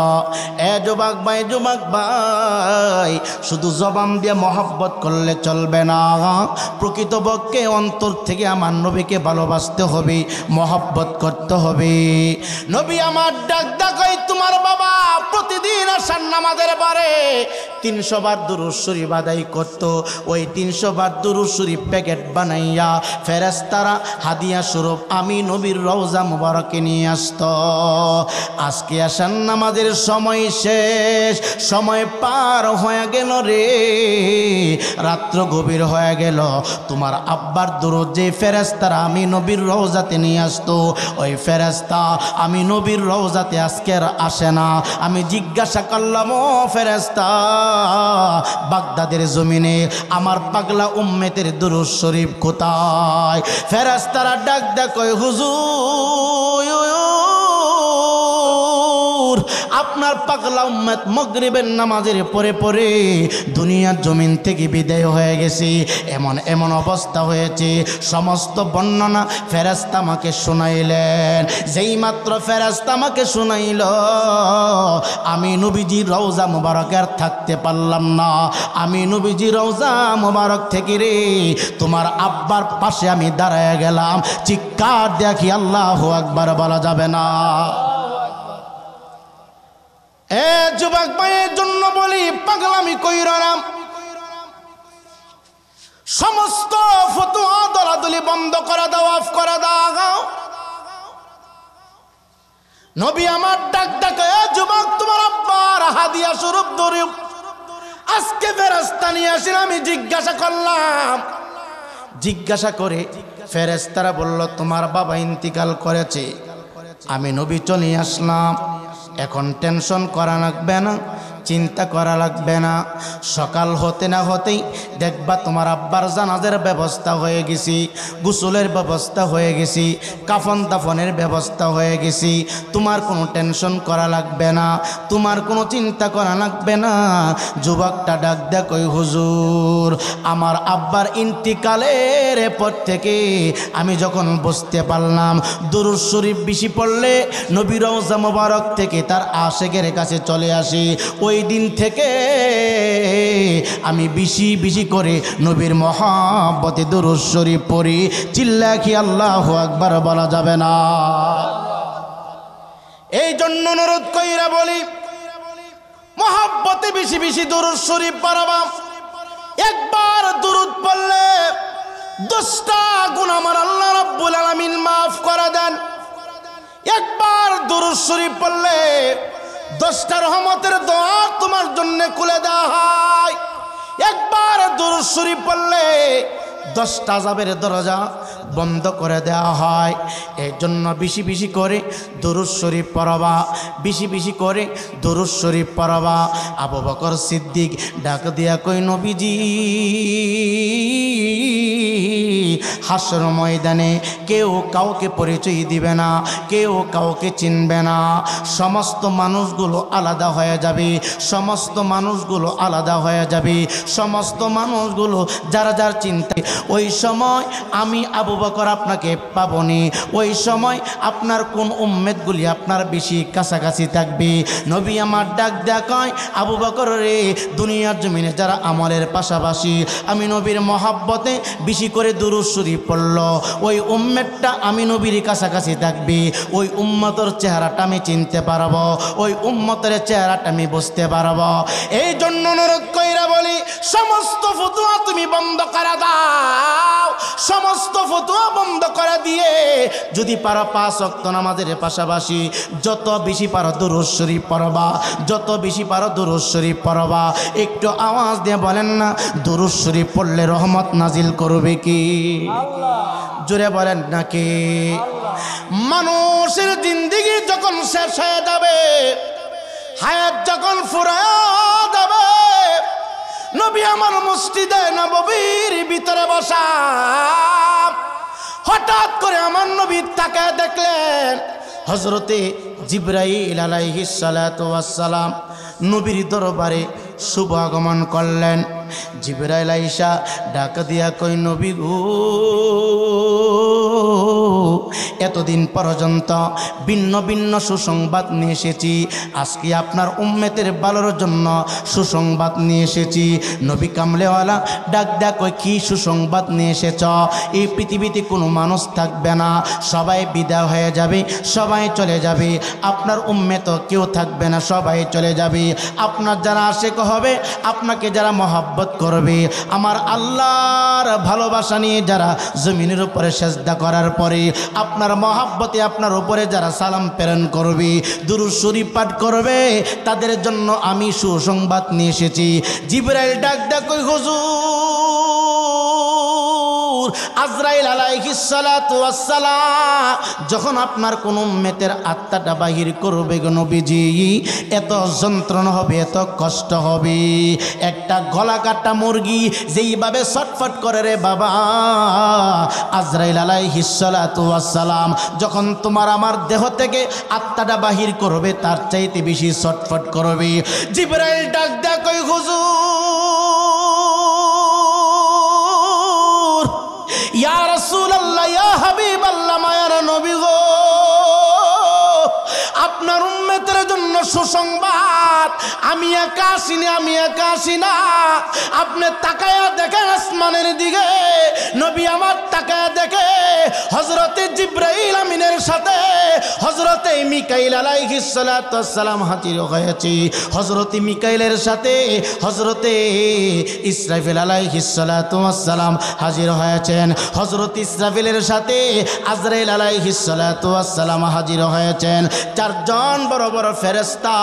যুবক ভাই শুধু জবান দিয়ে মহব্বত করলে চলবে না, প্রকৃতপক্ষে অন্তর থেকে আমার নবীকে ভালোবাসতে হবে, মহব্বত করতে হবে। নবী আমার ডাক ডাকই তোমার বাবা প্রতিদিন আসার নামাজের পরে 300 বার দুরূদ শরীফ আদায় করত। ওই 300 বার দুরূদ শরীফ প্যাকেট বানাইয়া ফেরেশতারা হাদিয়া স্বরূপ আমি নবীর রওজা মুবারকে নিয়ে আসত। আজকে আসার নামাজের সময় শেষ, সময় পার হয়ে গেল রে, রাত্র গভীর হয়ে গেল। তোমার আব্বার দুরূদ যে ফেরেশতারা আমি নবীর রওজাতে নিয়ে আসতো, ওই ফেরেশতা আমি নবীর রওজাতে আজকে আর আসে না। আমি জিজ্ঞাসা করলাম, ও ফেরেশতা, বাগদাদের জমিনে আমার পাগলা উম্মতের দুরূদ শরীফ কোথায়? ফেরেশতারা ডাক ডাক কয়, হুজুর আপনার পাগলা উম্মত মাগরিবের নামাজের পরে পরে দুনিয়ার জমিন থেকে বিদায় হয়ে গেছে। এমন অবস্থা হয়েছে, সমস্ত বর্ণনা ফেরেশতা আমাকে শোনাইলেন। যেই মাত্র ফেরেশতা আমাকে শোনাইল, আমি নবীজি রওজা মুবারকের থাকতে পারলাম না। আমি নবীজি রওজা মুবারক থেকে রে তোমার আব্বার পাশে আমি দাঁড়ায় গেলাম। চিৎকার দেখি আল্লাহু আকবার বলা যাবে না। যুবক ভাইয়ের জন্য বলি, পাগলামি কইরা না, সমস্ত ফতোয়া দলাদলি বন্ধ করে দাও, অফ করে দাও। নবী আমার ডাক ডাকে, যুবক তোমার আব্বার হাদিয়া স্বরূপ দরুদ আজকে ফেরেশতা নিয়ে আসেন। আমি জিজ্ঞাসা করলাম, জিজ্ঞাসা করে ফেরেশতারা বলল তোমার বাবা ইন্তিকাল করেছে। আমি নবী চলে আসলাম। এখন টেনশন করা লাগবে না, চিন্তা করা লাগবে না। সকাল হতে না হতেই দেখবা তোমার আব্বার জানাজার ব্যবস্থা হয়ে গেছি, গোসলের ব্যবস্থা হয়ে গেছি, কাফন দাফনের ব্যবস্থা হয়ে গেছি। তোমার কোনো টেনশন করা লাগবে না, তোমার কোনো চিন্তা করা লাগবে না। যুবকটা ডাক দেয় কই, হুজুর আমার আব্বার ইন্তিকালের পর থেকে আমি যখন বুঝতে পারলাম দুরূদ শরীফ বেশি পড়লে নবী রওজা মুবারক থেকে তার আশেকের কাছে চলে আসি, ওই দিন থেকে আমি বেশি বেশি করে নবীর মহব্বতে দুরূদ শরীফ পড়ি। চিল্লা কি আল্লাহু আকবার বলা যাবে না? এই জন্য অনুরোধ কইরা বলি, মহব্বতে বেশি বেশি দুরূদ শরীফ পড়বা। একবার দুরূদ পড়লে 10টা গুনাহ আমার আল্লাহ রাব্বুল আলামিন মাফ করে দেন। একবার দুরূদ শরীফ পড়লে 10টা রহমতের দোয়া তোমার জন্য খুলে দেওয়া হয়। একবার দুরূদ শরীফ পড়লে 10টা আযাবের দরজা বন্ধ করে দেওয়া হয়। এই জন্য বেশি বেশি করে দুরূদ শরীফ পড়বা, বেশি বেশি করে দুরূদ শরীফ পড়বা। আবু বকর সিদ্দিক ডাক দিয়া কই, নবীজি হাসর ময়দানে কেউ কাউকে পরিচয় দিবে না, কেউ কাউকে চিনবে না, সমস্ত মানুষগুলো আলাদা হয়ে যাবে, সমস্ত মানুষগুলো আলাদা হয়ে যাবে, সমস্ত মানুষগুলো যার যার চিন্তা। ওই সময় আমি আবু বকর আপনাকে পাবনি, ওই সময় আপনার কোন উম্মতগুলি আপনার বেশি কাছাকাছি থাকবে। নবী আমার ডাক দেখায়, আবু বকর রে, দুনিয়ার জমিনে যারা আমলের পাশাপাশি আমি নবীর মহব্বতে বেশি করে দুরূদ শরীফ পড়ল, ওই উম্মতটা আমি নবীর কাছাকাছি থাকবে, ওই উম্মতের চেহারাটা আমি চিনতে পারবো, ওই উম্মতের চেহারাটা আমি বুঝতে পারবো। এই জন্য অনুরোধ কইরা বলি, সমস্ত ফতোয়া তুমি বন্ধ করে দাও, সমস্ত ফতোয়া বন্ধ করে দিয়ে যদি পারো 5 ওয়াক্ত নামাজের পাশাপাশি যত বেশি পারো দুরূদ শরীফ পড়বা, যত বেশি পারো দুরূদ শরীফ পড়বা। একটু আওয়াজ দিয়ে বলেন না, দুরূদ শরীফ পড়লে রহমত নাজিল করবে কি আল্লাহ? জোরে বলেন নাকি? মানুষের জিন্দেগি যখন শেষ হয়ে যাবে, হায়াত যখন ফুরায় যাবে, নবী আমার মসজিদে নববীর ভিতরে বসা, হঠাৎ করে আমার নবী তাকায় দেখলেন হযরতে জিবরাইল আলাইহিস সালাতু ওয়াস সালাম নবীর দরবারে শুভ আগমন করলেন। জিবরাইল আইসা ডাক দিয়া কই নবী গো এতদিন পর্যন্ত ভিন্ন ভিন্ন সুসংবাদ নিয়ে এসেছি, আজকে আপনার উম্মতের ভালোর জন্য সুসংবাদ নিয়ে এসেছি। নবী কামলেওয়ালা ডাক ডাক কই কি সুসংবাদ নিয়ে এসেছ? এই পৃথিবীতে কোনো মানুষ থাকবে না, সবাই বিদায় হয়ে যাবে, সবাই চলে যাবে, আপনার উম্মত কেউ থাকবে না, সবাই চলে যাবে। আপনার যারা আশিক হবে, আপনাকে যারা মহব্বত করবে, আমার আল্লাহর ভালোবাসা নিয়ে যারা জমিনের উপরে সেজদা করার পরে আপনার মহব্বতে আপনার উপরে যারা সালাম প্রেরণ করবে, দুরূদ শরীফ পাঠ করবে, তাদের জন্য আমি সুসংবাদ নিয়ে এসেছি। জিবরাইল ডাক ডাক কই হুজুর আজরাইল আলাইহিস সালাতু ওয়াস সালাম যখন আপনার কোন উম্মতের আত্মাটা বাহির করবে গো নবীজি, এত যন্ত্রণা হবে, এত কষ্ট হবে। একটা গলা কাটা মুরগি যেইভাবে ছটফট করে রে বাবা, আজরাইল আলাইহিস সালাতু ওয়াস সালাম যখন তোমার আমার দেহ থেকে আত্মাটা বাহির করবে, তার চাইতে বেশি ছটফট করবে। জিবরাইল ডাক ডাক কই হুজুর ইয়া রাসূলুল্লাহ ইয়া হাবিবাল্লাহ মায়ার নবী গো, আপনার উম্মতের জন্য সুসংবাদ। আমি একা আসিনি, আমি একা আসি না, আপনি তাকায়া দেখেন আসমানের দিকে। নবী আমার তাকায়া দেখে হযরতে জিবরাইল আমিনের সাথে হযরতে মিকাইল আলাইহিস সালাতু ওয়াস সালাম হাজির হয়েছে। হযরতে মিকাইলের সাথে হযরতে ইসরাফিল আলাইহিস সালাতু ওয়াস সালাম হাজির হয়েছেন। হযরত ইসরাফিলের সাথে আজরাইল আলাইহিস সালাতু ওয়াস সালাম হাজির হয়েছেন। চারজন বড় বড় ফেরেশতা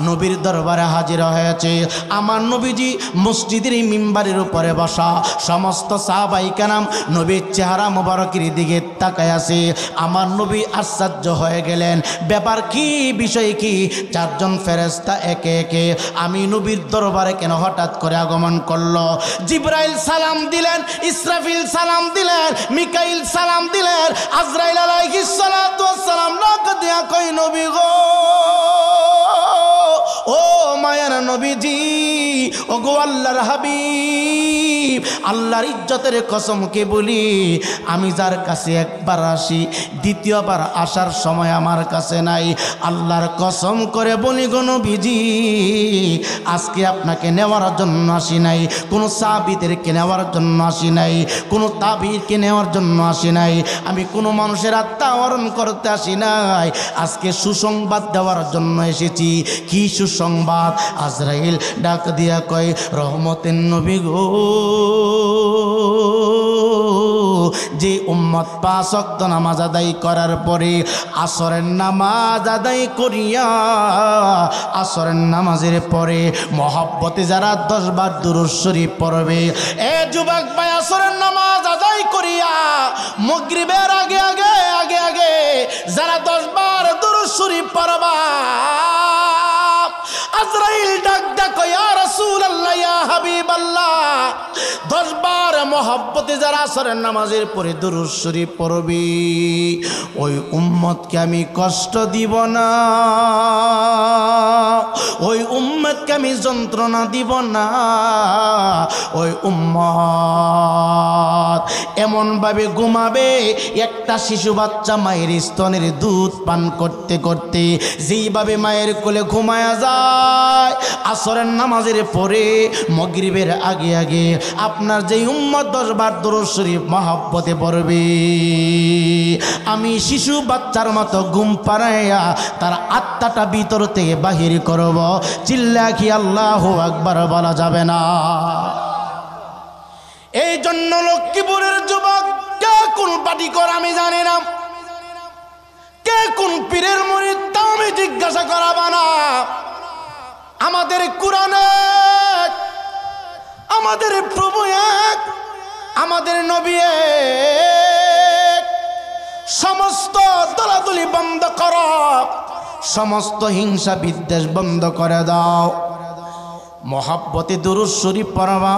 নবীর দরবারে হাজির হয়েছে। আমার নবীজি মসজিদের মিম্বারের উপরে বসা, সমস্ত সাহাবায়ে কেরাম নবীর চেহারা মোবারকের দিকে তাকায় আছে। আমার নবী আশ্চর্য হয়ে গেলেন, ব্যাপার কি, বিষয় কি? চারজন ফেরেশতা একে একে আমি নবীর দরবারে কেন হঠাৎ করে আগমন করলো? জিবরাইল সালাম দিলেন, ইসরাফিল সালাম দিলেন, মিকাইল সালাম দিলেন, আজরাইল আলাইহিস সালাতু ওয়াস সালাম ডাক দিয়া কই নবী গো, ও মায়ার নবীজি, ও গো আল্লাহর হাবিব, আল্লাহর ইজ্জতের কসমকে বলি, আমি যার কাছে একবার আসি, দ্বিতীয়বার আসার সময় আমার কাছে নাই। আল্লাহর কসম করে বলি গো নবীজি, আজকে আপনাকে নেওয়ার জন্য আসি নাই, কোনো সাহাবীদেরকে নেওয়ার জন্য আসি নাই, কোনো তাবিরকে নেওয়ার জন্য আসি নাই, আমি কোনো মানুষের আত্মা হরণ করতে আসি নাই, আজকে সুসংবাদ দেওয়ার জন্য এসেছি। কি সুসংবাদ? আজরাইল ডাক দিয়া কয়, রহমতের নবী গো, যে উম্মত 5 ওয়াক্ত নামাজ আদায় করার পরে আসরের নামাজ আদায় করিয়া আসরের নামাজের পরে মহব্বতে যারা 10 বার দুরূদ শরীফ পড়বে, এ যুবক ভাই, আসরের নামাজ আদায় করিয়া মাগরিবের আগে আগে আগে আগে যারা 10 বার দুরূদ শরীফ পড়বা, আজরাইল ডাক ডাক ইয়া রাসূলুল্লাহ ইয়া হাবিবাল্লাহ, 10 বার মহব্বতে যারা আসরের নামাজের পরে দুরূদ শরীফ পড়বি, ওই উম্মতকে আমি কষ্ট দিব না, ওই উম্মতকে আমি যন্ত্রণা দিব না। ওই উম্মত এমনভাবে ঘুমাবে, একটা শিশু বাচ্চা মায়ের স্তনের দুধ পান করতে করতে যেইভাবে মায়ের কোলে ঘুমায়া যায়, আসরের নামাজের পরে মাগরিবের আগে আগে আপনার যেই উম্মত 10 বার দুরূদ শরীফ মহব্বতে পড়বে, আমি শিশু বাচ্চার মতো ঘুম পাড়াইয়া তার আত্মাটা ভিতর থেকে বাহির করব। চিল্লা কি আল্লাহু আকবার বলা যাবে না? এই জন্য লক্ষ্মীপুরের যুবক, কে কোন পার্টি করে আমি জানি না, কে কোন পীরের মুরিদ তা আমি জিজ্ঞাসা করাবা না। আমাদের কোরআনে আমাদের প্রভু এক, আমাদের নবী এক। সমস্ত দলাদলি বন্ধ করো, সমস্ত হিংসা বিদ্বেষ বন্ধ করে দাও। মহব্বতে দুরূদ শরীফ পড়বা,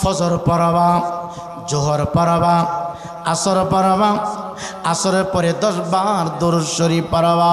ফজর পড়বা, জোহর পড়বা, আসর পড়বা, আসরের পরে 10 বার দুরূদ শরীফ পড়বা।